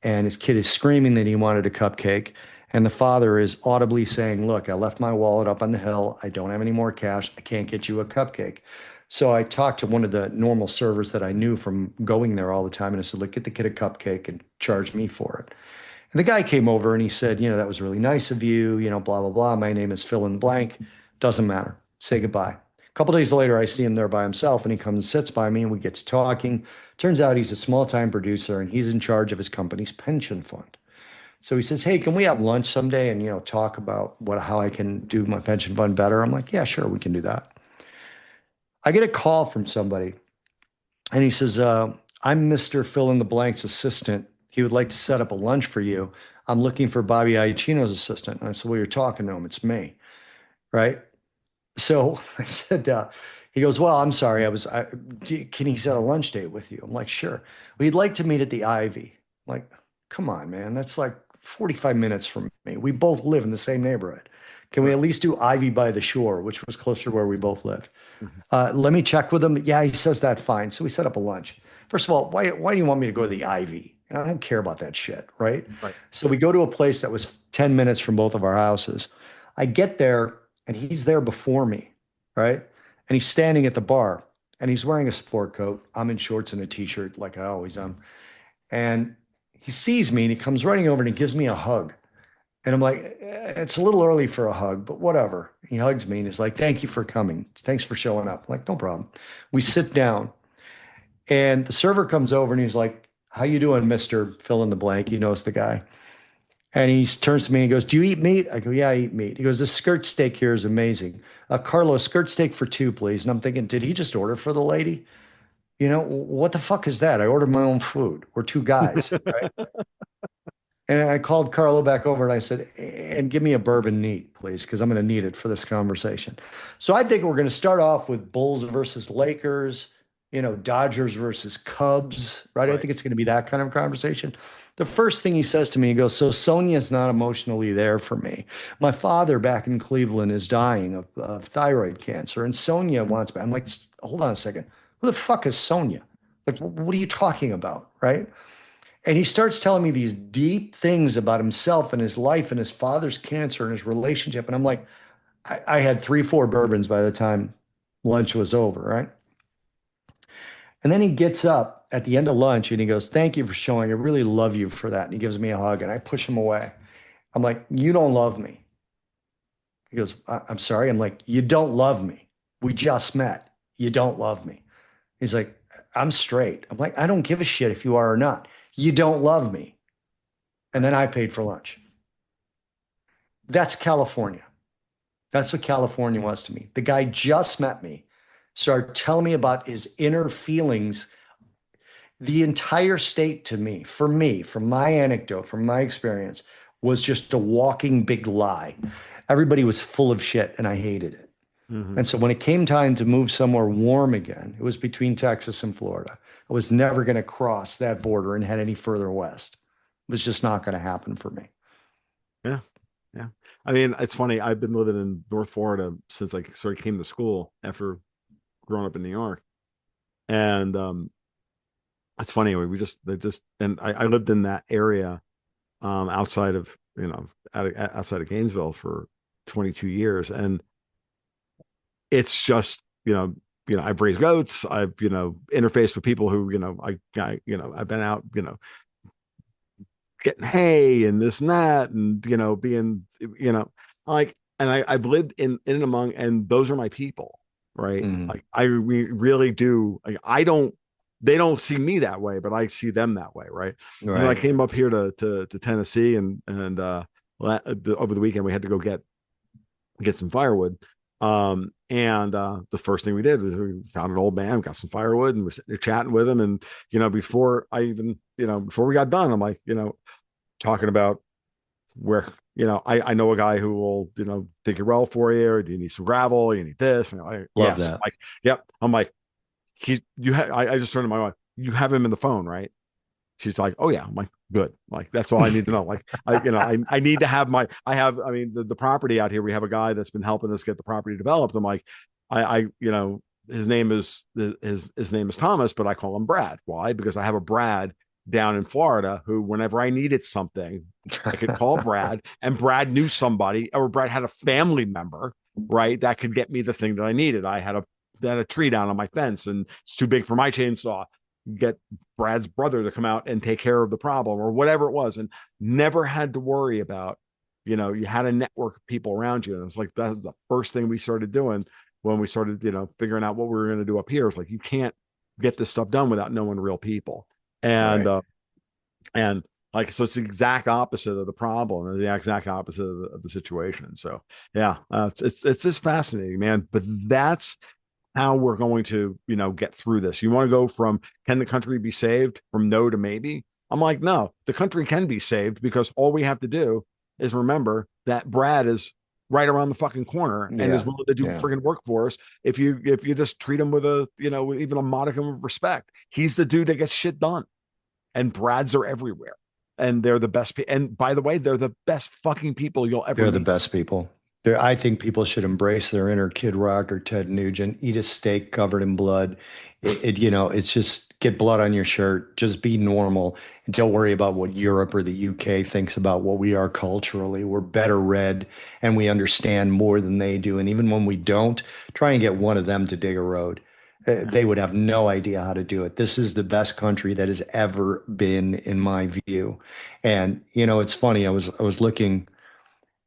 Speaker 2: And his kid is screaming that he wanted a cupcake. And the father is audibly saying, "Look, I left my wallet up on the hill. I don't have any more cash. I can't get you a cupcake." So I talked to one of the normal servers that I knew from going there all the time. And I said, "Look, get the kid a cupcake and charge me for it." And the guy came over and he said, "That was really nice of you, blah, blah, blah. My name is fill in the blank. Doesn't matter. Say goodbye." A couple days later, I see him there by himself and he comes and sits by me and we get to talking. Turns out he's a small time producer and he's in charge of his company's pension fund. So he says, "Hey, can we have lunch someday and, talk about how I can do my pension fund better?" I'm like, "Yeah, sure, we can do that." I get a call from somebody and he says, "I'm Mr. Fill in the Blank's assistant. He would like to set up a lunch for you. I'm looking for Bobby Iaccino's assistant." And I said, "Well, you're talking to him. It's me." Right. So I said, he goes, "Well, I'm sorry. Can he set a lunch date with you?" I'm like, "Sure. We'd like to meet at the Ivy." I'm like, "Come on, man. That's like 45 minutes from me. We both live in the same neighborhood. Can we
Speaker 1: Right.
Speaker 2: at least do Ivy by the shore, which was closer to where we both live?"
Speaker 1: Mm-hmm.
Speaker 2: Let me check with him. Yeah, he says that fine. So we set up a lunch. First of all, why do you want me to go to the Ivy? I don't care about that shit, right?
Speaker 1: Right.
Speaker 2: So we go to a place that was 10 minutes from both of our houses. I get there and he's there before me, right? And he's standing at the bar and he's wearing a sport coat. I'm in shorts and a t-shirt like I always am. And he sees me and he comes running over and he gives me a hug. And I'm like, "It's a little early for a hug, but whatever." He hugs me and he's like, "Thank you for coming. Thanks for showing up." I'm like, "No problem." We sit down and the server comes over and he's like, "How you doing, Mr. Fill in the blank?" He knows the guy. And he turns to me and goes, "Do you eat meat?" I go, "Yeah, I eat meat." He goes, "This skirt steak here is amazing. Carlos, skirt steak for two, please." And I'm thinking, did he just order for the lady? What the fuck is that? I ordered my own food. We're two guys, right? And I called Carlo back over and I said, "And give me a bourbon neat, please, because I'm going to need it for this conversation." So I think we're going to start off with Bulls versus Lakers, Dodgers versus Cubs, right? I
Speaker 1: Right.
Speaker 2: think it's going to be that kind of conversation. The first thing he says to me, he goes, "So Sonia's not emotionally there for me. My father back in Cleveland is dying of thyroid cancer, and Sonia wants me." I'm like, hold on a second. Who the fuck is Sonia? Like, what are you talking about? Right. And he starts telling me these deep things about himself and his life and his father's cancer and his relationship. And I'm like, I had three, four bourbons by the time lunch was over. Right. And then he gets up at the end of lunch and he goes, "Thank you for showing. I really love you for that." And he gives me a hug and I push him away. I'm like, "You don't love me." He goes, "I'm sorry." I'm like, "You don't love me. We just met. You don't love me." He's like, "I'm straight." I'm like, "I don't give a shit if you are or not. You don't love me." And then I paid for lunch. That's California. That's what California was to me. The guy just met me, started telling me about his inner feelings. The entire state to me, from my anecdote, from my experience, was just a walking big lie. Everybody was full of shit and I hated it.
Speaker 1: Mm-hmm.
Speaker 2: And so when it came time to move somewhere warm again, it was between Texas and Florida. I was never going to cross that border and head any further west. It was just not going to happen for me.
Speaker 1: Yeah. Yeah. I mean, it's funny. I've been living in North Florida since I sort of came to school after growing up in New York. And it's funny. And I lived in that area outside of, outside of Gainesville for 22 years. And it's just, I've raised goats. I've, interfaced with people who, I've been out, getting hay and this and that, and being, like, and I've lived in and among, and those are my people, right?
Speaker 2: Mhm.
Speaker 1: Like we really do. Like, they don't see me that way, but I see them that way, right? And then I
Speaker 2: Right.
Speaker 1: came up here to Tennessee, and over the weekend we had to go get some firewood. And the first thing we did is we found an old man, got some firewood, and we're sitting there chatting with him. And before I even, before we got done, I'm like, talking about where, I know a guy who will, dig your well for you, or do you need some gravel? You need this? And
Speaker 2: Love
Speaker 1: yes.
Speaker 2: that.
Speaker 1: Like, yep. I'm like, I just turned to my wife, "You have him in the phone, right?" She's like, "Oh yeah." I'm like, "Good." Like, that's all I need to know. Like, I need to have I mean, the property out here, we have a guy that's been helping us get the property developed. I'm like, his name is his name is Thomas, but I call him Brad. Why? Because I have a Brad down in Florida who, whenever I needed something, I could call Brad, and Brad knew somebody, or Brad had a family member, right, that could get me the thing that I needed. I had a tree down on my fence and it's too big for my chainsaw. Get Brad's brother to come out and take care of the problem, or whatever it was, and never had to worry about, you had a network of people around you. And it's like, that was the first thing we started doing when we started, figuring out what we were going to do up here. It's like, you can't get this stuff done without knowing real people. And,
Speaker 2: Right.
Speaker 1: and like, so it's the exact opposite of the problem, or the exact opposite of the situation. So yeah, it's just fascinating, man. But that's how we're going to, get through this. You want to go from, can the country be saved, from no to maybe? I'm like, no, the country can be saved, because all we have to do is remember that Brad is right around the fucking corner and is
Speaker 2: Yeah.
Speaker 1: willing to do
Speaker 2: Yeah.
Speaker 1: friggin' work for us. If you just treat him with a, with even a modicum of respect, he's the dude that gets shit done. And Brads are everywhere. And they're the best. And by the way, they're the best fucking people you'll ever
Speaker 2: They're the
Speaker 1: meet.
Speaker 2: best people. I think people should embrace their inner Kid Rock or Ted Nugent, eat a steak covered in blood. It's just get blood on your shirt, just be normal. And don't worry about what Europe or the UK thinks about what we are culturally. We're better read and we understand more than they do. And even when we don't, try and get one of them to dig a road. They would have no idea how to do it. This is the best country that has ever been, in my view. And it's funny. I was looking.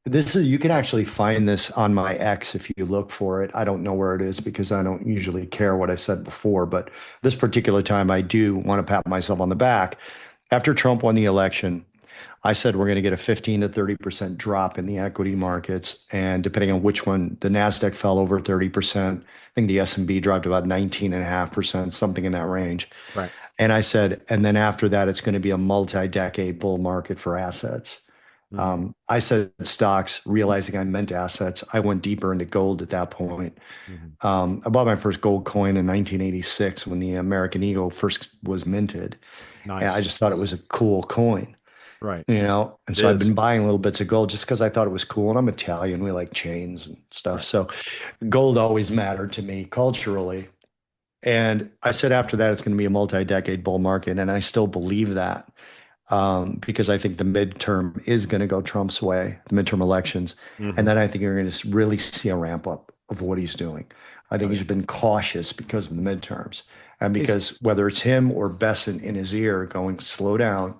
Speaker 2: This is You can actually find this on my X if you look for it. I don't know where it is because I don't usually care what I said before, but this particular time I do want to pat myself on the back. After Trump won the election, I said we're going to get a 15 to 30% drop in the equity markets, and depending on which one, the Nasdaq fell over 30%. I think the S&P dropped about 19.5%, something in that range.
Speaker 1: Right.
Speaker 2: And I said, and then after that, it's going to be a multi-decade bull market for assets.
Speaker 1: Mm-hmm.
Speaker 2: I said stocks, realizing I meant assets. I went deeper into gold at that point.
Speaker 1: Mm-hmm.
Speaker 2: I bought my first gold coin in 1986 when the American Eagle first was minted. And I
Speaker 1: Nice.
Speaker 2: just thought it was a cool coin.
Speaker 1: Right.
Speaker 2: you know? And
Speaker 1: It
Speaker 2: so I've
Speaker 1: is.
Speaker 2: been buying little bits of gold just because I thought it was cool. And I'm Italian. We like chains and stuff.
Speaker 1: Right.
Speaker 2: So gold always mattered to me culturally. And I said after that, it's going to be a multi-decade bull market. And I still believe that because I think the midterm is going to go Trump's way, the midterm elections. And
Speaker 1: Hmm.
Speaker 2: then I think you're going to really see a ramp up of what he's doing. I
Speaker 1: Oh
Speaker 2: think
Speaker 1: yeah.
Speaker 2: he's been cautious because of the midterms and
Speaker 1: He's.
Speaker 2: because whether it's him or Besson in his ear going, slow down,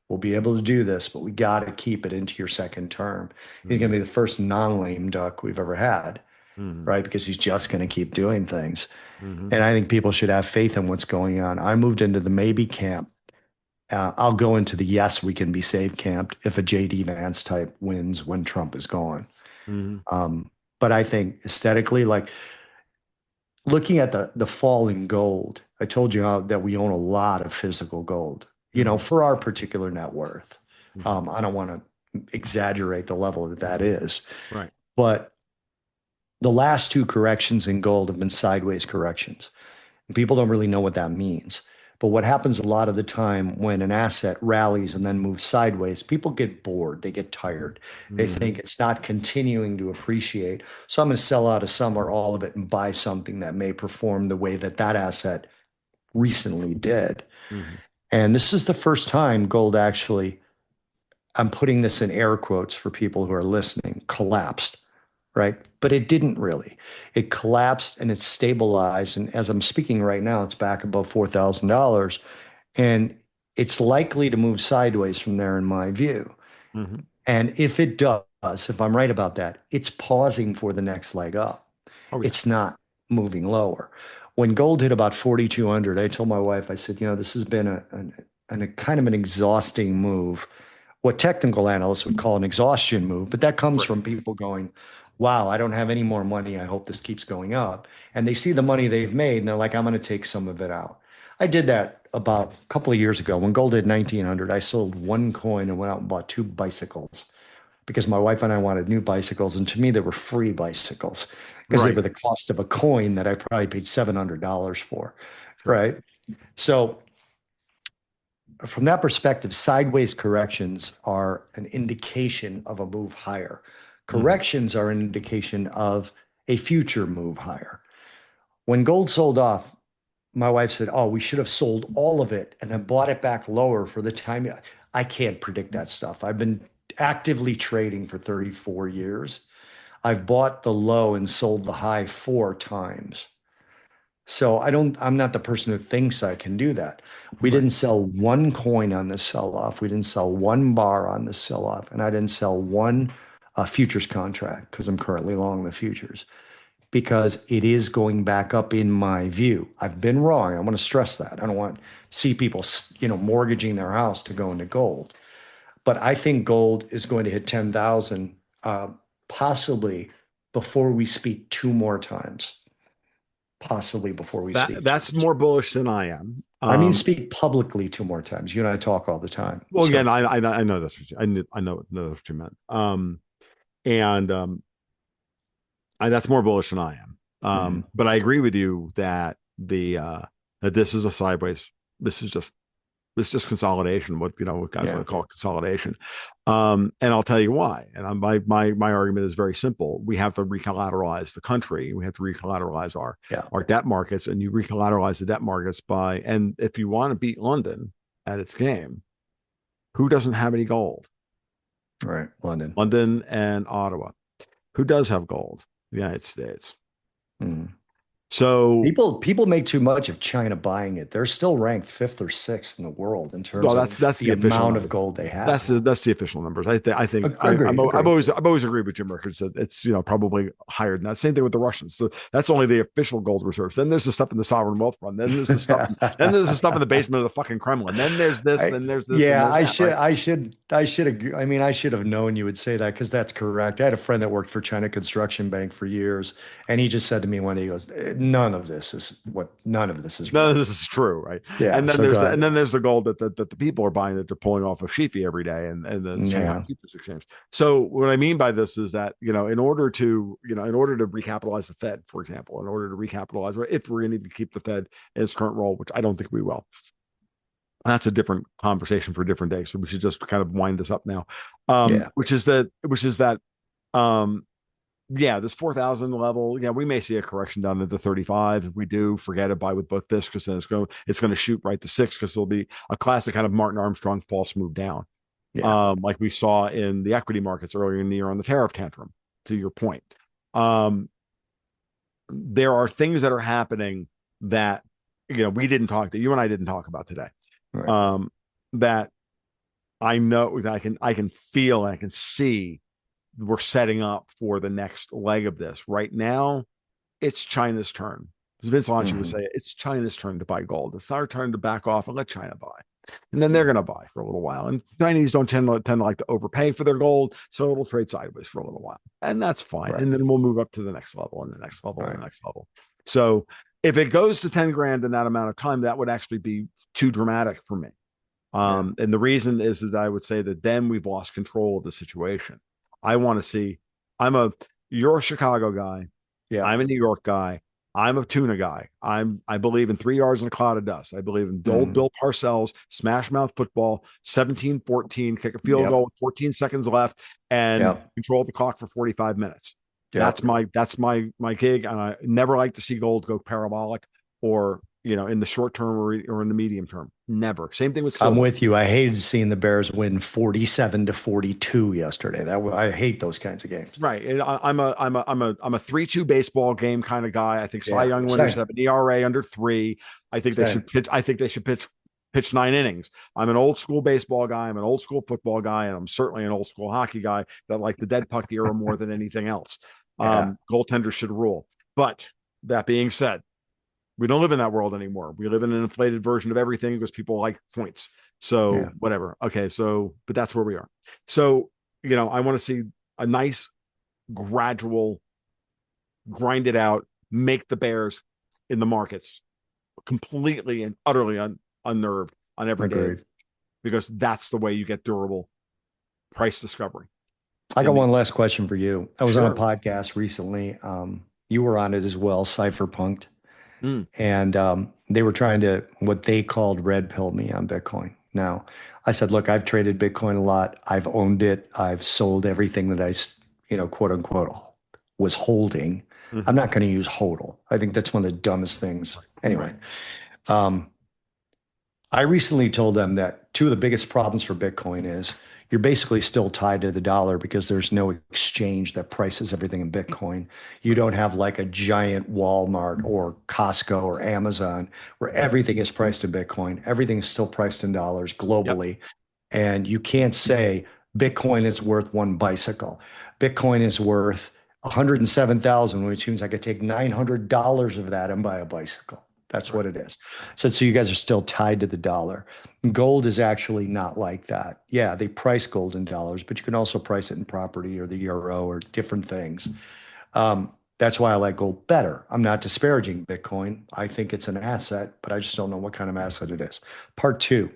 Speaker 2: we'll be able to do this, but we got to keep it into your second term. He's going
Speaker 1: Hmm.
Speaker 2: to be the first non-lame duck we've ever had,
Speaker 1: Hmm.
Speaker 2: right? Because he's just going to keep doing things.
Speaker 1: Hmm.
Speaker 2: And I think people should have faith in what's going on. I moved into the maybe camp. I'll go into the yes, we can be safe camped if a JD Vance type wins when Trump is gone.
Speaker 1: Hmm.
Speaker 2: Um, but I think aesthetically, like looking at the fall in gold, I told you how, that we own a lot of physical gold, you know,
Speaker 1: Hmm.
Speaker 2: for our particular net worth.
Speaker 1: Hmm.
Speaker 2: I don't want to exaggerate the level that that is,
Speaker 1: Right.
Speaker 2: but the last two corrections in gold have been sideways corrections. People don't really know what that means. But what happens a lot of the time when an asset rallies and then moves sideways, people get bored, they get tired. They
Speaker 1: Hmm.
Speaker 2: think it's not continuing to appreciate. So I'm going to sell out of some or all of it and buy something that may perform the way that that asset recently did.
Speaker 1: Hmm.
Speaker 2: And this is the first time gold actually, I'm putting this in air quotes for people who are listening, collapsed, right? But it didn't really. It collapsed and it stabilized. And as I'm speaking right now, it's back above $4,000. And it's likely to move sideways from there, in my view.
Speaker 1: Hmm.
Speaker 2: And if it does, if I'm right about that, it's pausing for the next leg up.
Speaker 1: Oh yeah.
Speaker 2: It's not moving lower. When gold hit about 4,200, I told my wife, I said, you know, this has been a kind of an exhausting move, what technical analysts would call an exhaustion move, but that comes
Speaker 1: Right.
Speaker 2: from people going, wow, I don't have any more money. I hope this keeps going up. And they see the money they've made and they're like, I'm going to take some of it out. I did that about a couple of years ago when gold hit 1900. I sold one coin and went out and bought two bicycles because my wife and I wanted new bicycles. And to me, they were free bicycles because they
Speaker 1: Right.
Speaker 2: were the cost of a coin that I probably paid $700 for.
Speaker 1: Sure.
Speaker 2: Right. So, from that perspective, sideways corrections are an indication of a move higher.
Speaker 1: Hmm.
Speaker 2: Corrections are an indication of a future move higher. When gold sold off, my wife said, oh, we should have sold all of it and then bought it back lower for the time. I can't predict that stuff. I've been actively trading for 34 years. I've bought the low and sold the high four times. So I'm not the person who thinks I can do that. We
Speaker 1: Right.
Speaker 2: didn't sell one coin on the sell off. We didn't sell one bar on the sell off. And I didn't sell one futures contract because I'm currently long the futures because it is going back up in my view. I've been wrong. I want to stress that. I don't want to see people, mortgaging their house to go into gold. But I think gold is going to hit 10,000 possibly before we speak two more times. Possibly before we speak two
Speaker 1: That's
Speaker 2: more
Speaker 1: more
Speaker 2: times.
Speaker 1: bullish than I am.
Speaker 2: I mean, speak publicly two more times. You and I talk all the time.
Speaker 1: Well, again,
Speaker 2: So,
Speaker 1: I know that's what know that's what you meant. And that's more bullish than I am.
Speaker 2: mhm.
Speaker 1: But I agree with you that that this is a sideways. This is just consolidation. What guys
Speaker 2: Yeah.
Speaker 1: want to call it consolidation. And I'll tell you why. And my argument is very simple. We have to recollateralize the country. We have to recollateralize
Speaker 2: Yeah.
Speaker 1: our debt markets, and you recollateralize the debt markets by. And if you want to beat London at its game, who doesn't have any gold?
Speaker 2: Right. London.
Speaker 1: London and Ottawa. Who does have gold? The United States.
Speaker 2: Mhm.
Speaker 1: So,
Speaker 2: People make too much of China buying it. They're still ranked fifth or sixth in the world in terms
Speaker 1: well,
Speaker 2: of
Speaker 1: that's
Speaker 2: the
Speaker 1: the official
Speaker 2: amount of
Speaker 1: number.
Speaker 2: gold they have.
Speaker 1: That's the official numbers. I think
Speaker 2: Agreed. Agreed.
Speaker 1: I've always agreed with Jim Rickards that it's probably higher than that. Same thing with the Russians. So that's only the official gold reserves. Then there's the stuff in the sovereign wealth fund. Then there's the stuff in the basement of the fucking Kremlin. Then there's this.
Speaker 2: I,
Speaker 1: Then there's this. Then
Speaker 2: yeah,
Speaker 1: there's that. Right.
Speaker 2: I should agree. I mean, I should have known you would say that because that's correct. I had a friend that worked for China Construction Bank for years, and he just said to me one day, he goes, none of this is
Speaker 1: None
Speaker 2: real.
Speaker 1: of this is true, right?
Speaker 2: Yeah,
Speaker 1: And then
Speaker 2: so go ahead.
Speaker 1: there's the gold that the people are buying that they're pulling off of Shifi every day and the Shanghai
Speaker 2: Yeah.
Speaker 1: Futures Exchange. So what I mean by this is that in order to recapitalize the Fed, for example, in order to recapitalize, if we're going to keep the Fed in its current role, which I don't think we will, That's a different conversation for a different day. So we should just kind of wind this up now.
Speaker 2: Yeah.
Speaker 1: Which is that um yeah, this 4,000 level, yeah, we may see a correction down to the 35. If we do, forget it, buy with both fists, because then it's going to shoot right to six, because it'll be a classic kind of Martin Armstrong false move down,
Speaker 2: Yeah.
Speaker 1: like we saw in the equity markets earlier in the year on the tariff tantrum. To your point, um, there are things that are happening that we didn't talk to you and I didn't talk about today.
Speaker 2: Right.
Speaker 1: That I know that I can feel, I can see we're setting up for the next leg of this. Right now, it's China's turn. As Vince Lanci would
Speaker 2: Mhm.
Speaker 1: say, it's China's turn to buy gold. It's our turn to back off and let China buy. And then they're going to buy for a little while. And Chinese don't tend to like to overpay for their gold. So it'll trade sideways for a little while. And that's fine.
Speaker 2: Right.
Speaker 1: And then we'll move up to the next level and the next level and
Speaker 2: Right.
Speaker 1: the next level. So if it goes to 10 grand in that amount of time, that would actually be too dramatic for me.
Speaker 2: Yeah.
Speaker 1: And the reason is that I would say that then we've lost control of the situation. I want to see, you're a Chicago guy.
Speaker 2: Yeah.
Speaker 1: I'm a New York guy. I'm a tuna guy. I believe in 3 yards in a cloud of dust. I believe in old
Speaker 2: Mhm.
Speaker 1: Bill Parcells, smash mouth football, 17-14, kick a field goal
Speaker 2: Yep.
Speaker 1: with 14 seconds left and
Speaker 2: Yep.
Speaker 1: control the clock for 45 minutes. That's
Speaker 2: Yep.
Speaker 1: my gig. And I never like to see gold go parabolic or in the short term or in the medium term. Never. Same thing with
Speaker 2: I'm
Speaker 1: silver.
Speaker 2: with you. I hated seeing the Bears win 47-42 yesterday. I hate those kinds of games.
Speaker 1: Right. And I'm a 3-2 baseball game kind of guy. I think Cy
Speaker 2: Yeah.
Speaker 1: Young winners
Speaker 2: Same.
Speaker 1: have an ERA under 3. I think they should
Speaker 2: Same.
Speaker 1: pitch. I think they should pitch 9 innings. I'm an old school baseball guy. I'm an old school football guy, and I'm certainly an old school hockey guy that like the dead puck era more than anything else.
Speaker 2: Yeah.
Speaker 1: Goaltenders should rule. But that being said, we don't live in that world anymore. We live in an inflated version of everything because people like points. So
Speaker 2: Yeah.
Speaker 1: whatever. Okay. So, but that's where we are. So, I want to see a nice gradual grind it out, make the Bears in the markets completely and utterly unnerved on every day,
Speaker 2: Agreed.
Speaker 1: because that's the way you get durable price discovery.
Speaker 2: I got
Speaker 1: In the
Speaker 2: one last question for you. I was on a
Speaker 1: Sure.
Speaker 2: podcast recently. You were on it as well, Cypherpunked,
Speaker 1: Mm,
Speaker 2: and they were trying to what they called red pill me on Bitcoin. Now, I said, look, I've traded Bitcoin a lot. I've owned it. I've sold everything that quote unquote, was holding. I'm
Speaker 1: mhm.
Speaker 2: not going to use hodl. I think that's one of the dumbest things.
Speaker 1: Right.
Speaker 2: Anyway, um, I recently told them that two of the biggest problems for Bitcoin is you're basically still tied to the dollar because there's no exchange that prices everything in Bitcoin. You
Speaker 1: Right.
Speaker 2: don't have like a giant Walmart or Costco or Amazon where everything is priced in Bitcoin. Everything is still priced in dollars
Speaker 1: Yep.
Speaker 2: globally. And you can't say Bitcoin is worth one bicycle. Bitcoin is worth 107,000, which means I could take $900 of that and buy a bicycle. That's what
Speaker 1: Right.
Speaker 2: it is. So you guys are still tied to the dollar. Gold is actually not like that. Yeah, they price gold in dollars, but you can also price it in property or the euro or different things. That's why I like gold better. I'm not disparaging Bitcoin. I think it's an asset, but I just don't know what kind of asset it is. Part two,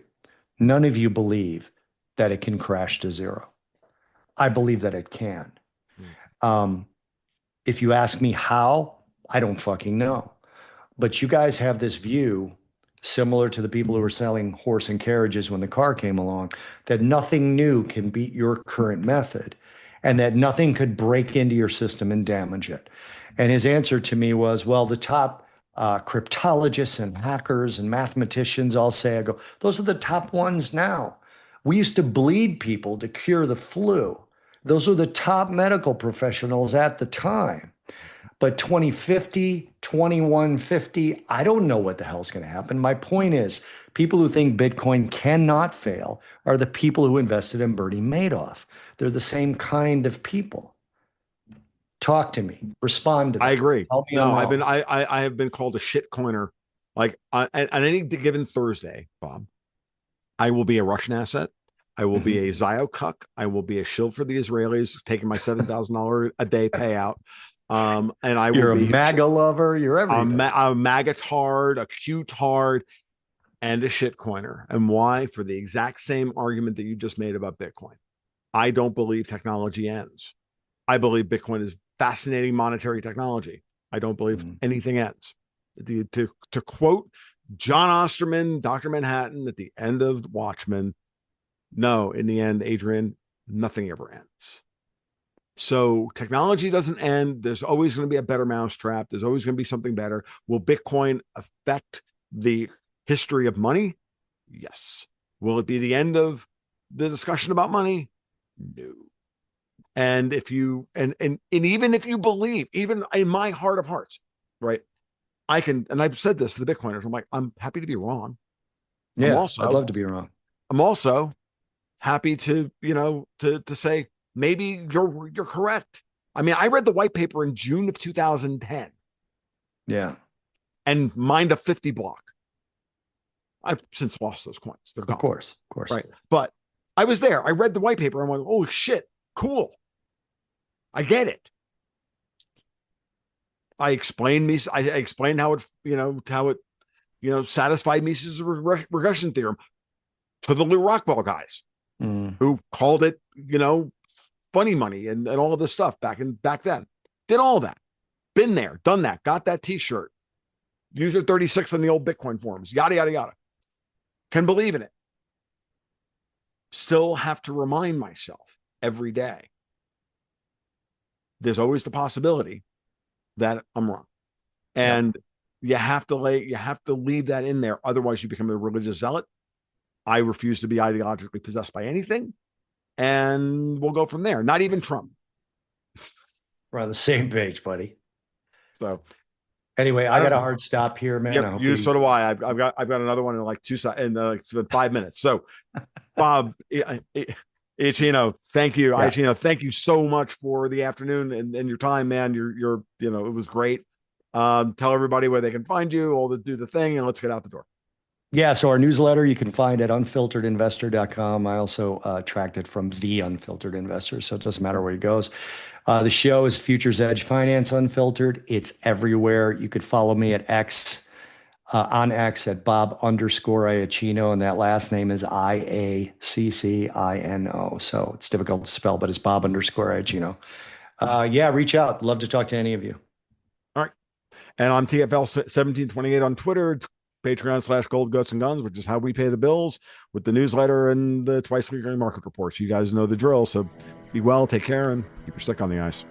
Speaker 2: none of you believe that it can crash to zero. I believe that it can.
Speaker 1: Mm.
Speaker 2: Um, if you ask me how, I don't fucking know. But you guys have this view, similar to the people who were selling horse and carriages when the car came along, that nothing new can beat your current method and that nothing could break into your system and damage it. And his answer to me was, well, the top cryptologists and hackers and mathematicians all say, I go, those are the top ones now. We used to bleed people to cure the flu. Those were the top medical professionals at the time. But 2050, 2150, I don't know what the hell's going to happen. My point is, people who think Bitcoin cannot fail are the people who invested in Bernie Madoff. They're the same kind of people. Talk to me, respond to
Speaker 1: I
Speaker 2: that.
Speaker 1: agree.
Speaker 2: Tell me I'm
Speaker 1: No, I've been
Speaker 2: wrong.
Speaker 1: I have been called a shit coiner. Like on any given Thursday, Bob, I will be a Russian asset. I will be
Speaker 2: Mhm.
Speaker 1: a Zio cuck. I will be a shill for the Israelis, taking my $7,000 a day payout. And I will
Speaker 2: You're a
Speaker 1: be
Speaker 2: MAGA lover. You're everything.
Speaker 1: a maggot hard, a cute hard, and a shit coiner. And why? For the exact same argument that you just made about Bitcoin. I don't believe technology ends. I believe Bitcoin is fascinating monetary technology. I don't believe
Speaker 2: Mhm.
Speaker 1: anything ends. To quote John Osterman, Dr. Manhattan at the end of Watchmen. No, in the end, Adrian, nothing ever ends. So technology doesn't end. There's always going to be a better mousetrap. There's always going to be something better. Will Bitcoin affect the history of money? Yes. Will it be the end of the discussion about money? No. And if you and even if you believe, even in my heart of hearts, right? I can, and I've said this to the Bitcoiners. I'm like, I'm happy to be wrong. I'm
Speaker 2: Yeah, I'd
Speaker 1: also,
Speaker 2: love to be wrong.
Speaker 1: I'm also happy to, to say maybe you're correct. I mean, I read the white paper in June of 2010
Speaker 2: Yeah,
Speaker 1: and mined a 50 block. I've since lost those coins. They're
Speaker 2: of
Speaker 1: gone.
Speaker 2: course, of course.
Speaker 1: Right. But I was there. I read the white paper. I'm like, oh shit, cool. I get it. I explained how it, satisfied Mises' regression theorem to the Lou Rockwell guys
Speaker 2: Mm.
Speaker 1: who called it, funny money and all of this stuff back then. Did all that. Been there, done that, got that t-shirt. User 36 on the old Bitcoin forums, yada, yada, yada. Can believe in it. Still have to remind myself every day. There's always the possibility that I'm wrong. And you have to leave that in there. Otherwise you become a religious zealot. I refuse to be ideologically possessed by anything. And we'll go from there. Not even Trump.
Speaker 2: We're on the same page, buddy.
Speaker 1: So
Speaker 2: anyway, I got a hard stop here, man.
Speaker 1: Yep, so do I. I've got another one in like 5 minutes. So, Bob Iaccino, thank you.
Speaker 2: Yeah.
Speaker 1: Iaccino, thank you so much for the afternoon and your time, man. You're it was great. Tell everybody where they can find you. Do the thing, and let's get out the door.
Speaker 2: Yeah, so our newsletter you can find at unfilteredinvestor.com. I also tracked it from The Unfiltered Investor, so it doesn't matter where it goes. The show is Futures Edge Finance Unfiltered. It's everywhere. You could follow me at X, on X at Bob_Iaccino, and that last name is Iaccino. So it's difficult to spell, but it's Bob_Iaccino. Yeah, reach out. Love to talk to any of you.
Speaker 1: All right. And I'm TFL1728 on Twitter. Patreon/Gold Goats and Guns, which is how we pay the bills with the newsletter and the twice weekly market reports. You guys know the drill. So be well, take care, and keep your stick on the ice.